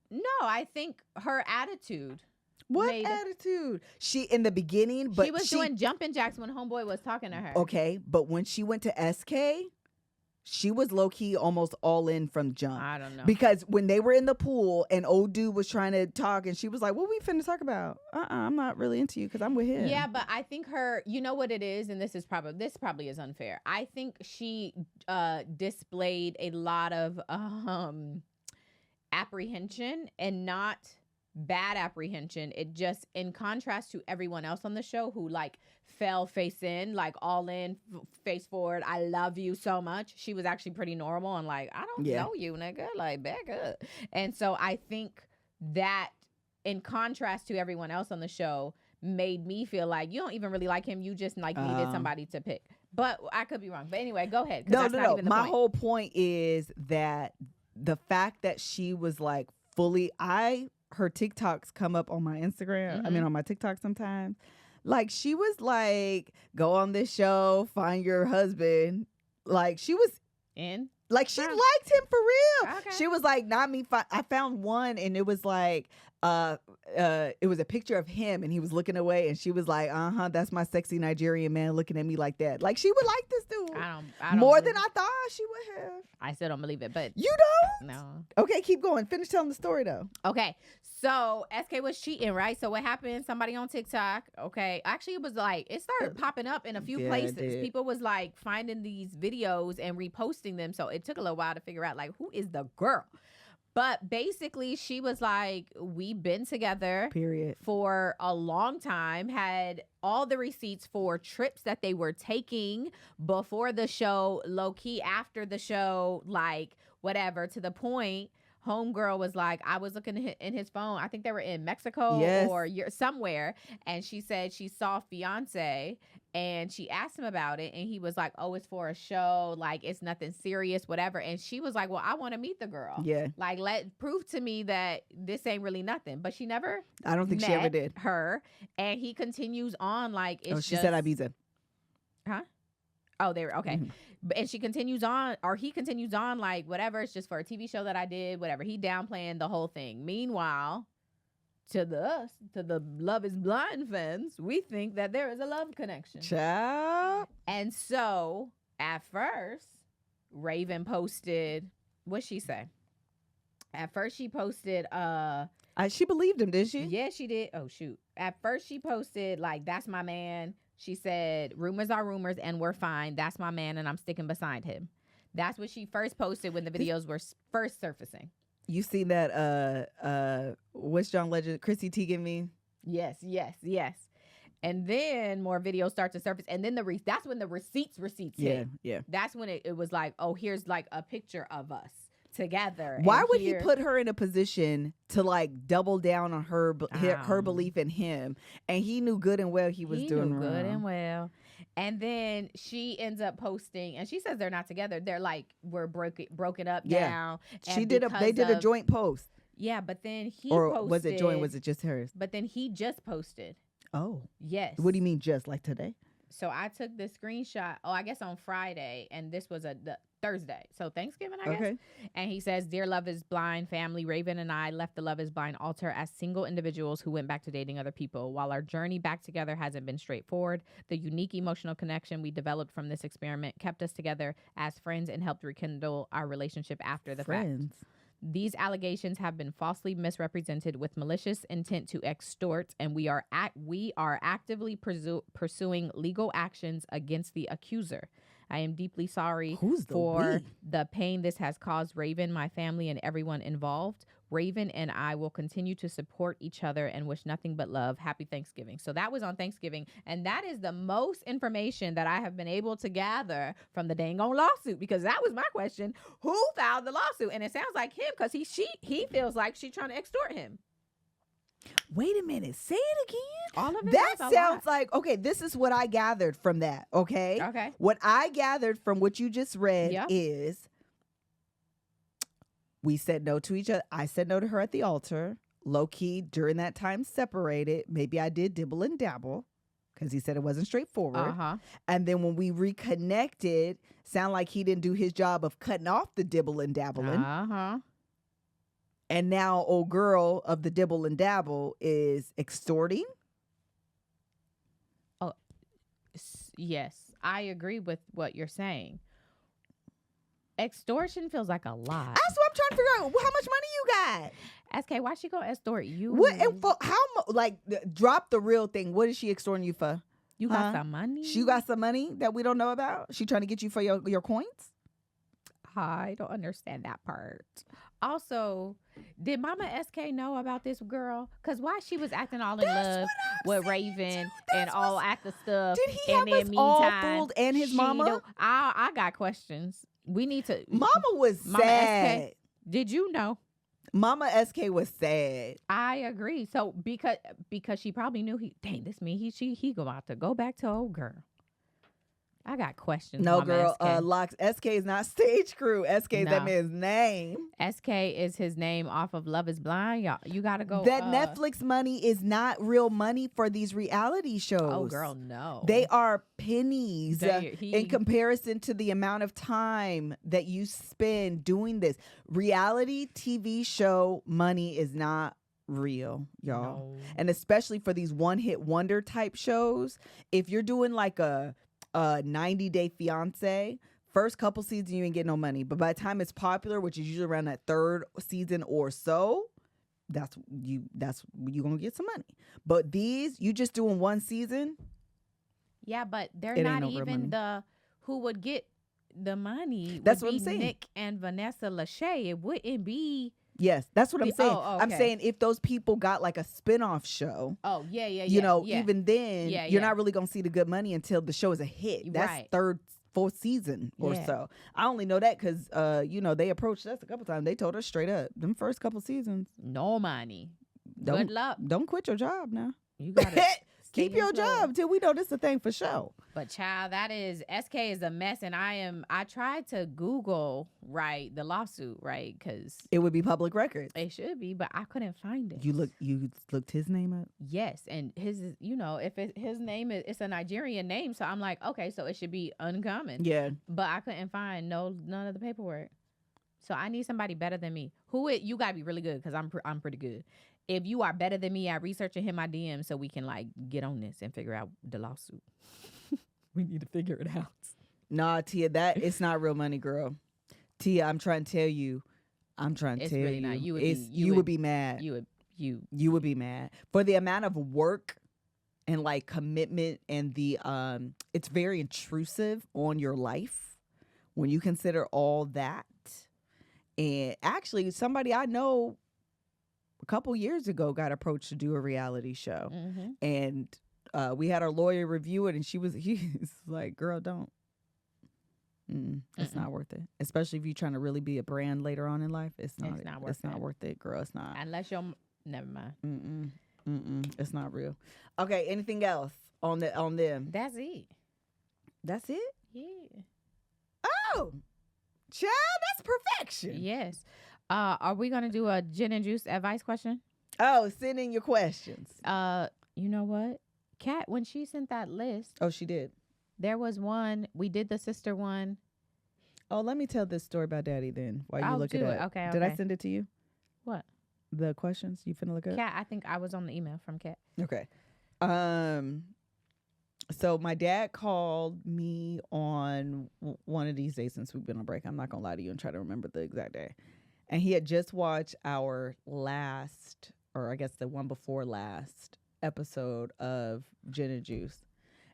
no, I think her attitude. What attitude? She in the beginning, but she was doing jumping jacks when homeboy was talking to her. Okay, but when she went to SK, she was low key almost all in from jump. I don't know. Because when they were in the pool and old dude was trying to talk and she was like, what we finna talk about? I'm not really into you because I'm with him. Yeah, but I think you know what it is, and this probably is unfair. I think she displayed a lot of apprehension, and not bad apprehension. It just, in contrast to everyone else on the show who like fell face in, like all in, face forward, I love you so much. She was actually pretty normal and like, I don't know you, nigga, like back up. And so I think that in contrast to everyone else on the show made me feel like you don't even really like him. You just like needed somebody to pick. But I could be wrong. But anyway, go ahead. No. My whole point is that the fact that she was like fully, her TikToks come up on my Instagram. I mean, on my TikTok sometimes. Like, she was like, go on this show, find your husband. Like, she was in. Like, she liked him for real. Okay. She was like, not me. I found one, and it was like, it was a picture of him, and he was looking away, and she was like, that's my sexy Nigerian man looking at me like that. Like, she would like this dude. I don't more than I thought she would have. I still don't believe it, but you don't? No. Okay, keep going. Finish telling the story though. Okay, so SK was cheating, right? So what happened? Somebody on TikTok, okay, actually it was like, it started popping up in a few places. People was like finding these videos and reposting them. So it took a little while to figure out like, who is the girl? But basically, she was like, we've been together period for a long time, had all the receipts for trips that they were taking before the show, low key after the show, like whatever, to the point homegirl was like, I was looking in his phone. I think they were in Mexico or somewhere. And she said she saw fiance and she asked him about it. And he was like, oh, it's for a show. Like, it's nothing serious, whatever. And she was like, well, I want to meet the girl. Yeah. Like, prove to me that this ain't really nothing. But she never I don't think she ever did. Her. And he continues on like, it's she said Ibiza. Huh? Oh, they were okay. Mm-hmm. And she continues on, or he continues on, like, whatever. It's just for a TV show that I did, whatever. He downplaying the whole thing. Meanwhile, to the Love Is Blind fans, we think that there is a love connection. Ciao. And so, at first, Raven posted, what'd she say? At first, she posted, she believed him, did she? Yeah, she did. Oh, shoot. At first, she posted, like, that's my man. She said, rumors are rumors and we're fine. That's my man and I'm sticking beside him. That's what she first posted when the videos were first surfacing. You seen that, what's John Legend, Chrissy Teigen meme? Yes. And then more videos start to surface. And then that's when the receipts hit. Yeah. That's when it was like, oh, here's like a picture of us together. Why would he put her in a position to like double down on her belief in him? And he knew good and well he was doing wrong. Good and well. And then she ends up posting, and she says they're not together. They're like, we're broken up now. They did a joint post. Yeah, but then he or posted. Was it joint? Was it just hers? But then he just posted. Oh. Yes. What do you mean just like today? So I took the screenshot, I guess on Friday, and this was the Thursday. So Thanksgiving, I guess. Okay. And he says, Dear Love Is Blind family, Raven and I left the Love Is Blind altar as single individuals who went back to dating other people. While our journey back together hasn't been straightforward, the unique emotional connection we developed from this experiment kept us together as friends and helped rekindle our relationship after the fact. These allegations have been falsely misrepresented with malicious intent to extort, and we are actively pursuing legal actions against the accuser. I am deeply sorry for the pain this has caused Raven, my family, and everyone involved. Raven and I will continue to support each other and wish nothing but love. Happy Thanksgiving. So that was on Thanksgiving. And that is the most information that I have been able to gather from the dang on lawsuit, because that was my question. Who filed the lawsuit? And it sounds like him, because he feels like she's trying to extort him. Wait a minute. Say it again. All of it. That sounds like, okay, this is what I gathered from that, okay? Okay. What I gathered from what you just read is we said no to each other. I said no to her at the altar. Low key, during that time, separated. Maybe I did dibble and dabble because he said it wasn't straightforward. Uh-huh. And then when we reconnected, sound like he didn't do his job of cutting off the dibble and dabbling. Uh-huh. And now old girl of the dibble and dabble is extorting. Oh, yes. I agree with what you're saying. Extortion feels like a lot. That's what I'm trying to figure out. How much money you got? SK, why she gonna extort you? What? And for how much? Like, drop the real thing. What is she extorting you for? You got some money? She got some money that we don't know about? She trying to get you for your coins? I don't understand that part. Also, did Mama SK know about this girl? Because why she was acting all in love with Raven and all active stuff. Did he have us all fooled and his mama? I got questions. We need to. Mama was sad. SK, did you know? Mama SK was sad. I agree. So because she probably knew this mean he about to go back to old girl. I got questions. No, Mama girl. SK. Locks. SK is not stage crew. SK is that man's name. SK is his name off of Love Is Blind. Y'all, you gotta go. That Netflix money is not real money for these reality shows. Oh, girl, no. They are pennies in comparison to the amount of time that you spend doing this. Reality TV show money is not real, y'all. No. And especially for these one-hit wonder type shows, if you're doing like a 90-Day Fiance, first couple seasons you ain't get no money, but by the time it's popular, which is usually around that third season or so, that's you gonna get some money. But these, you just doing one season. Yeah, but they're not even the who would get the money. That's what I'm saying. Nick and Vanessa Lachey. It wouldn't be. Yes, that's what I'm saying. Oh, okay. I'm saying if those people got like a spinoff show. Oh, yeah. Even then, you're not really going to see the good money until the show is a hit. That's right. third, fourth season or so. I only know that because, they approached us a couple times. They told us straight up, them first couple seasons. No money. Good luck. Don't quit your job now. You got to Keep your job till we know this is a thing for sure. But child, SK is a mess, and I tried to Google the lawsuit, because it would be public records. It should be, but I couldn't find it. You looked his name up? Yes, and his his name it's a Nigerian name, so I'm like, okay, so it should be uncommon. Yeah. But I couldn't find none of the paperwork. So I need somebody better than me. You gotta be really good, because I'm pretty good. If you are better than me at researching, hit my DM so we can get on this and figure out the lawsuit. We need to figure it out. Nah, Tia, it's not real money, girl. Tia, I'm trying to tell you. It's really not. You would be mad. You would be mad for the amount of work and commitment, and it's very intrusive on your life when you consider all that. And actually, somebody I know a couple years ago got approached to do a reality show, and we had our lawyer review it, and he's like, "Girl, don't. It's not worth it. Especially if you're trying to really be a brand later on in life. It's not worth it, girl. It's not. Unless you're never mind. It's not real. Okay. Anything else on them? That's it. That's it. Yeah. Oh, child, that's perfection. Yes. Are we gonna do a gin and juice advice question? Oh, send in your questions. You know what? Kat, when she sent that list. Oh, she did. There was one. We did the sister one. Oh, let me tell this story about Daddy then while you look it up. Okay. Did I send it to you? What? The questions you finna look up? Kat, I think I was on the email from Kat. Okay. So my dad called me on one of these days since we've been on break. I'm not gonna lie to you and try to remember the exact day. And he had just watched our last, or I guess the one before last episode of Gin and Juice.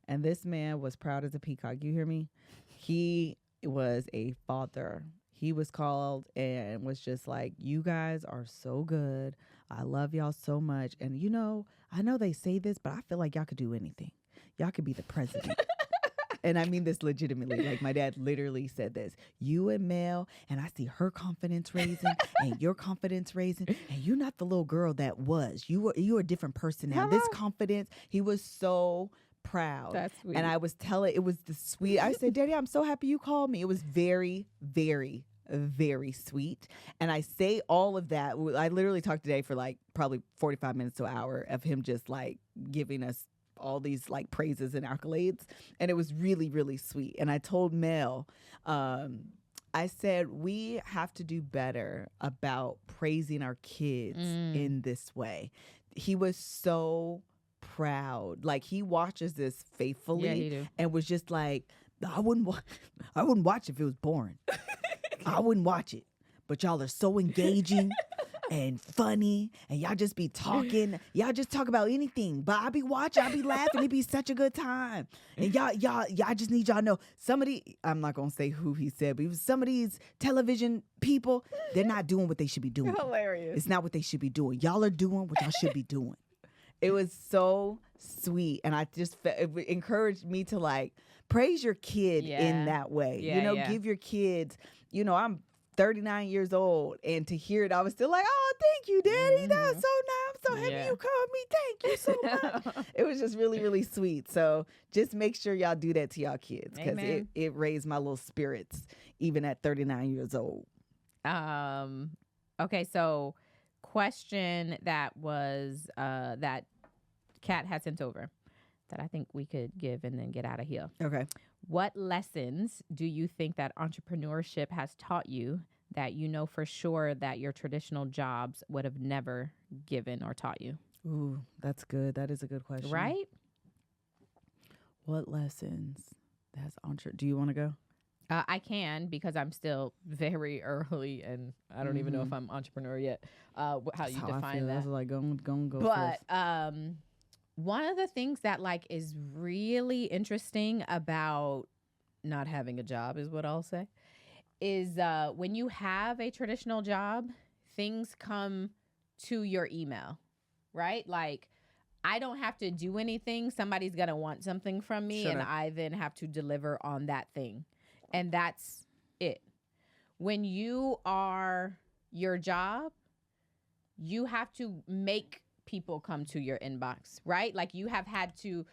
And this man was proud as a peacock. You hear me? He was a father. He was called and was just like, you guys are so good. I love y'all so much. And I know they say this, but I feel like y'all could do anything. Y'all could be the president. And I mean this legitimately. Like, my dad literally said this. You and Mel, and I see her confidence raising and your confidence raising. And you're not the little girl that was. You are a different person now. Hello? This confidence. He was so proud. That's sweet. And I was telling, it was the sweet. I said, Daddy, I'm so happy you called me. It was very, very, very sweet. And I say all of that. I literally talked today for probably 45 minutes to an hour of him just giving us all these praises and accolades. And it was really, really sweet. And I told Mel, I said, we have to do better about praising our kids in this way. He was so proud. He watches this faithfully and was just like, I wouldn't watch if it was boring. I wouldn't watch it. But y'all are so engaging and funny, and y'all just be talking. Y'all just talk about anything. But I be watching, I be laughing. It be such a good time. And y'all just need y'all to know, I'm not gonna say who he said, but some of these television people, they're not doing what they should be doing. Hilarious. It's not what they should be doing. Y'all are doing what y'all should be doing. It was so sweet, and I just it encouraged me to praise your kid in that way. Give your kids. I'm 39 years old, and to hear it, I was still like, oh, thank you, Daddy. That was so nice. I'm so happy you called me. Thank you so much. It was just really, really sweet. So just make sure y'all do that to y'all kids, because it raised my little spirits even at 39 years old. Okay, so question that was that Kat had sent over that I think we could give and then get out of here. Okay. What lessons do you think that entrepreneurship has taught you that you know for sure that your traditional jobs would have never given or taught you? Ooh, that's good. That is a good question. Right? What lessons? Do you want to go? I can, because I'm still very early, and I don't even know if I'm entrepreneur yet. How you define that? I was go but first. One of the things that is really interesting about not having a job is what I'll say is when you have a traditional job, things come to your email, right? I don't have to do anything. Somebody's going to want something from me, and I then have to deliver on that thing. And that's it. When you are your job, you have to make people come to your inbox, right? Like you have had to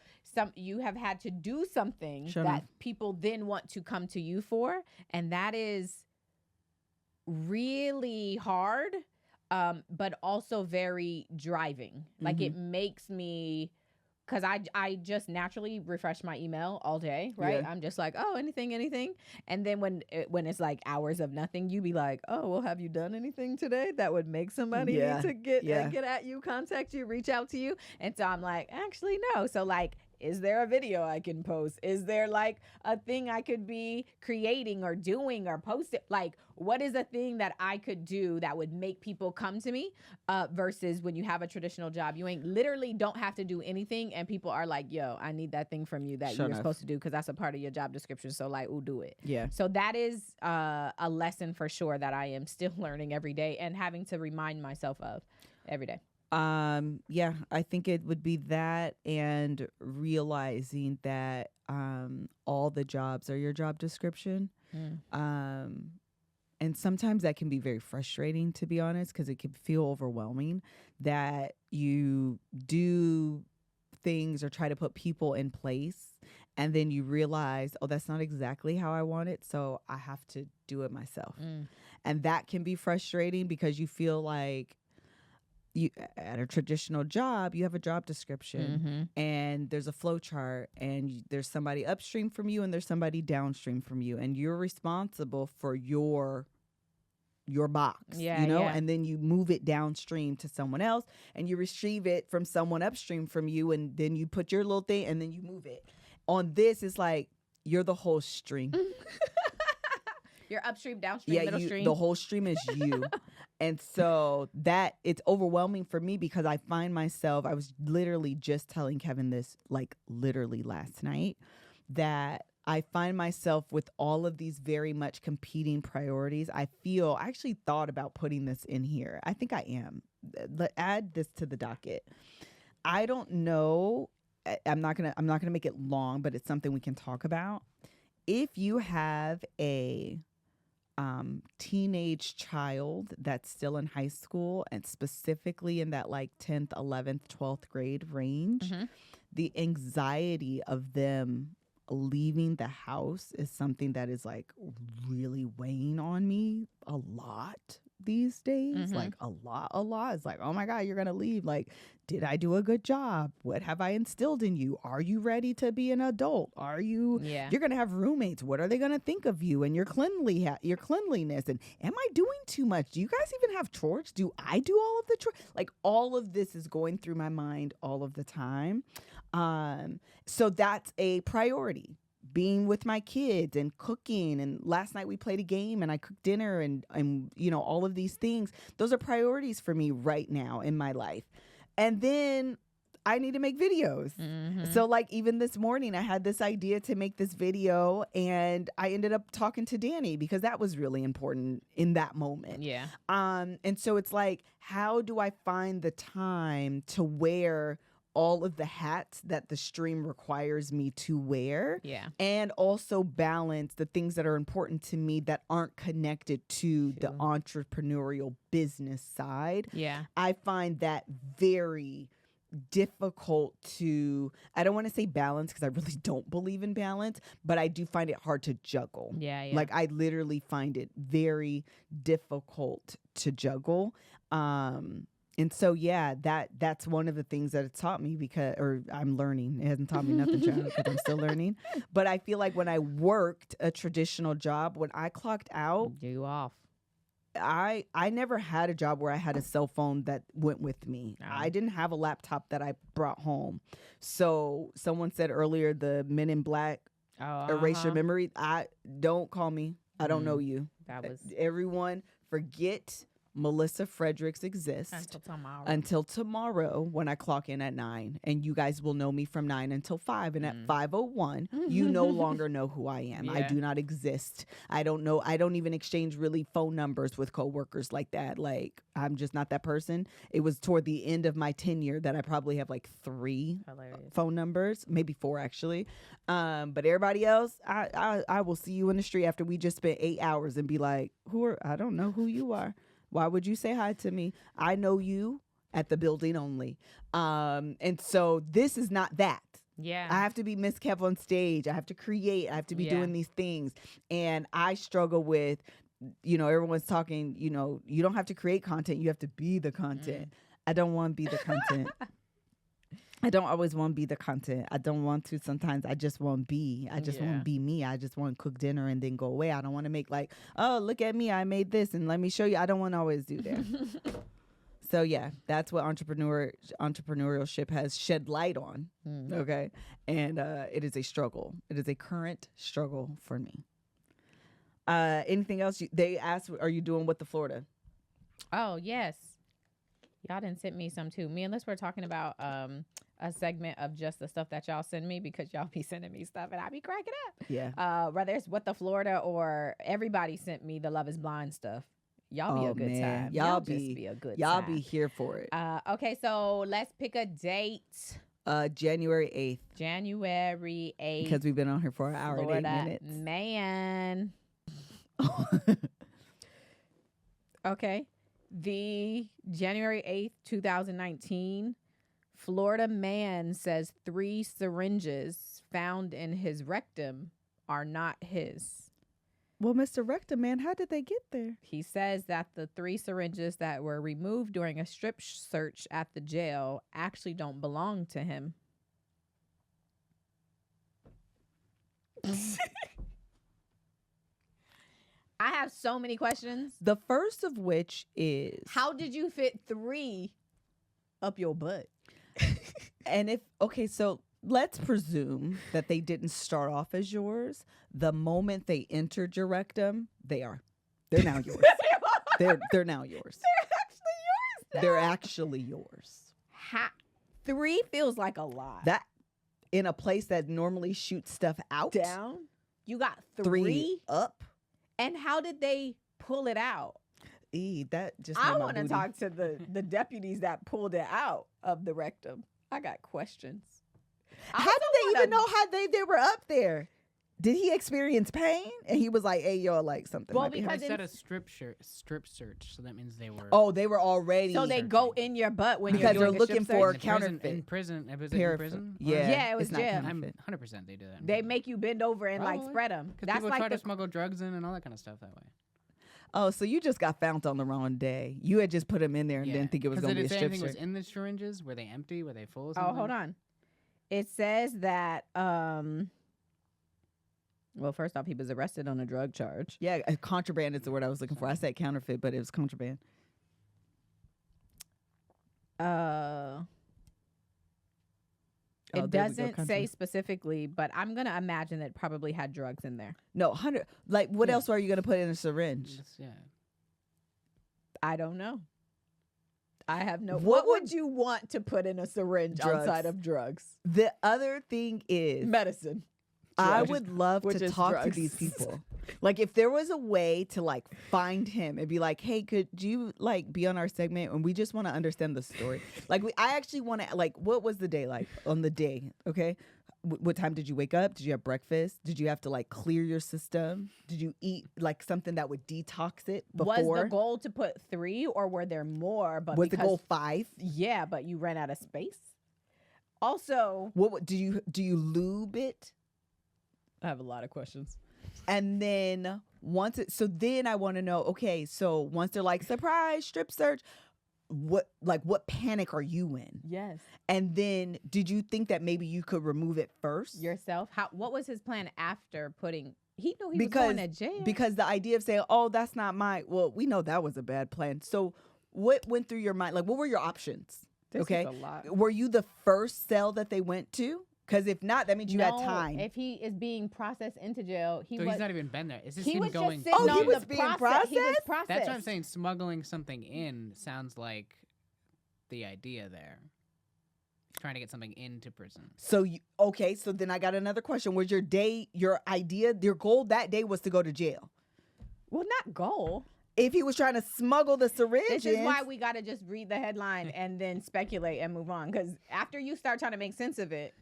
do something that people then want to come to you for, and that is really hard, but also very driving. Like it makes me, because I just naturally refresh my email all day, right? Yeah. I'm just like, oh, anything. And then when it's like hours of nothing, you be like, oh, well, have you done anything today that would make somebody need to get at you, contact you, reach out to you? And so I'm like, actually, no. So like, is there a video I can post? Is there like a thing I could be creating or doing or post it? Like, what is a thing that I could do that would make people come to me? Versus when you have a traditional job, you literally don't have to do anything, and people are like, yo, I need that thing from you that you're supposed to do because that's a part of your job description. So like, ooh, do it. Yeah. So that is a lesson for sure that I am still learning every day and having to remind myself of every day. Yeah, I think it would be that, and realizing that all the jobs are your job description. And sometimes that can be very frustrating, to be honest, because it can feel overwhelming that you do things or try to put people in place, and then you realize, oh, that's not exactly how I want it, so I have to do it myself. And that can be frustrating because you feel like you at a traditional job, you have a job description and there's a flow chart, and there's somebody upstream from you and there's somebody downstream from you, and you're responsible for your box, and then you move it downstream to someone else, and you retrieve it from someone upstream from you, and then you put your little thing and then you move it. On this, it's like you're the whole string. You're upstream, downstream, middle stream. The whole stream is you. And so that it's overwhelming for me because I find myself, I was literally just telling Kevin this like literally last night, that I find myself with all of these very much competing priorities. I actually thought about putting this in here. I think I am. Add this to the docket. I don't know. I'm not gonna make it long, but it's something we can talk about. If you have a teenage child that's still in high school, and specifically in that like 10th, 11th, 12th grade range, the anxiety of them leaving the house is something that is like really weighing on me a lot these days. Like a lot. It's like, oh my God, you're gonna leave. Like, did I do a good job? What have I instilled in you? Are you ready to be an adult? Are you? Yeah. You're gonna have roommates. What are they gonna think of you and your cleanliness? And am I doing too much? Do you guys even have chores? Do I do all of the chores? Like, all of this is going through my mind all of the time. So that's a priority. Being with my kids and cooking, and last night we played a game and I cooked dinner, and all of these things. Those are priorities for me right now in my life. And then I need to make videos. So like even this morning I had this idea to make this video, and I ended up talking to Danny because that was really important in that moment. Yeah. And so it's like, how do I find the time to wear all of the hats that the stream requires me to wear, and also balance the things that are important to me that aren't connected to the entrepreneurial business side. Yeah. I find that very difficult to, I don't want to say balance because I really don't believe in balance, but I do find it hard to juggle. Yeah. Like I literally find it very difficult to juggle. And so, that's one of the things that it taught me I'm learning. It hasn't taught me nothing, child, because I'm still learning. But I feel like when I worked a traditional job, when I clocked out, you off. I never had a job where I had a cell phone that went with me. No. I didn't have a laptop that I brought home. So someone said earlier, the Men in Black erase your memory. Don't call me. I don't know you. That was everyone. Forget Melissa Fredericks exists until tomorrow when I clock in at 9, and you guys will know me from 9 until 5, and at 5:01 you no longer know who I am. I do not exist. I don't even exchange really phone numbers with coworkers like that. Like, I'm just not that person. It was toward the end of my tenure that I probably have like 3 phone numbers, maybe 4 actually. But everybody else, I will see you in the street after we just spent 8 hours and be like, I don't know who you are. Why would you say hi to me? I know you. at the building only. And so this is not that. Yeah. I have to be Miss Kev on stage. I have to create. I have to be doing these things. And I struggle with, everyone's talking, you don't have to create content. You have to be the content. I don't want to be the content. I don't always want to be the content. I don't want to. Sometimes I just want to be. I just want to be me. I just want to cook dinner and then go away. I don't want to make like, oh, look at me. I made this and let me show you. I don't want to always do that. So, yeah, that's what entrepreneurship has shed light on. Okay. And it is a struggle. It is a current struggle for me. Anything else? They asked, are you doing What the Florida? Oh, yes. Y'all done sent me some too. Me and Liz were talking about a segment of just the stuff that y'all send me because y'all be sending me stuff and I be cracking up. Yeah. Whether it's What the Florida or everybody sent me the Love is Blind stuff. Y'all be a good time. Y'all just be a good time. Y'all be here for it. Okay, so let's pick a date. January 8th. January 8th. Because we've been on here for an hour Florida and 8 minutes. Man. Okay. The January 8th, 2019, Florida man says 3 syringes found in his rectum are not his. Well, Mr. Rectum Man, how did they get there? He says that the 3 syringes that were removed during a strip search at the jail actually don't belong to him. I have so many questions. The first of which is, how did you fit 3 up your butt? And so let's presume that they didn't start off as yours. The moment they entered your rectum, they're now yours. they're now yours. They're actually yours. 3 feels like a lot. That in a place that normally shoots stuff out. Down. You got 3 up. And how did they pull it out? That just I want to talk to the deputies that pulled it out of the rectum. I got questions. How did they even know how they were up there? Did he experience pain? And he was like, hey, yo, like something. Well, because they said a strip search, so that means they were. Oh, they were already. So they go in your butt when because you're they're looking for counterfeit. In prison. Was it in prison? Yeah, it was jail. jail. 100% they do that. They make you bend over and like spread them. Because people try to smuggle drugs in and all that kind of stuff that way. Oh, so you just got found on the wrong day. You had just put them in there and didn't think it was going to be a strip search. Was in the syringes? Were they empty? Were they full of something? Oh, hold on. It says that, well, first off, he was arrested on a drug charge. Yeah, contraband is the word I was looking for. I said counterfeit, but it was contraband. It doesn't say specifically, but I'm going to imagine it probably had drugs in there. No, 100. Like, what else are you going to put in a syringe? Yeah. I don't know. I have no. What would you want to put in a syringe outside of drugs? The other thing is medicine. I would love to talk to these people. Like, if there was a way to like find him and be like, hey, could you like be on our segment? And we just want to understand the story. Like, I actually want to like, what was the day like on the day? Okay. What time did you wake up? Did you have breakfast? Did you have to like clear your system? Did you eat like something that would detox it before? Was the goal to put 3 or were there more? But was the goal 5? Yeah, but you ran out of space. Also, what do you lube it? I have a lot of questions. And then then I want to know, okay, so once they're like, surprise, strip search, what panic are you in? Yes. And then did you think that maybe you could remove it first? Yourself? What was his plan after putting, he knew he was going to jail. Because the idea of saying, oh, that's not well, we know that was a bad plan. So what went through your mind? Like, what were your options? This is a lot. Were you the first cell that they went to? Because if not, that means you had time. If he is being processed into jail, he's not even been there. Is this he him was going? Just he was being processed. He was processed. That's what I'm saying. Smuggling something in sounds like the idea there. Trying to get something into prison. So so then I got another question. Was your goal that day was to go to jail? Well, not goal. If he was trying to smuggle the syringes. This is why we got to just read the headline and then speculate and move on. Because after you start trying to make sense of it,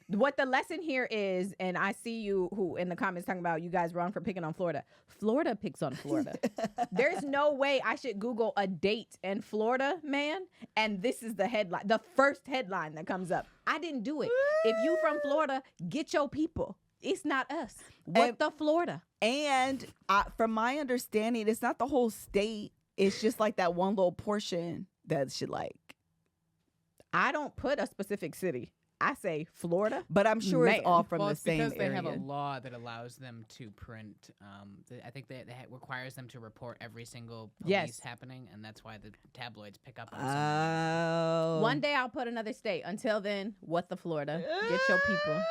what the lesson here is, and I see you who in the comments talking about you guys wrong for picking on Florida. Florida picks on Florida. There's no way I should Google a date in Florida, man, and this is the headline, the first headline that comes up. I didn't do it. If you from Florida, get your people. It's not us. What the Florida? And from my understanding, it's not the whole state. It's just like that one little portion that she like. I don't put a specific city. I say Florida, but I'm sure it's all from the same area. Because they have a law that allows them to print. I think that requires them to report every single police happening, and that's why the tabloids pick up on it. One day I'll put another state. Until then, what the Florida? Get your people.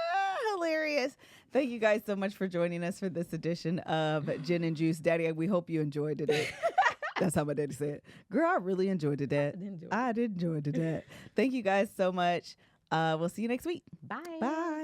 Hilarious. Thank you guys so much for joining us for this edition of Gin and Juice. Daddy, we hope you enjoyed it. That's how my daddy said. Girl, I really enjoyed it. I did enjoy it. Thank you guys so much. We'll see you next week. Bye. Bye.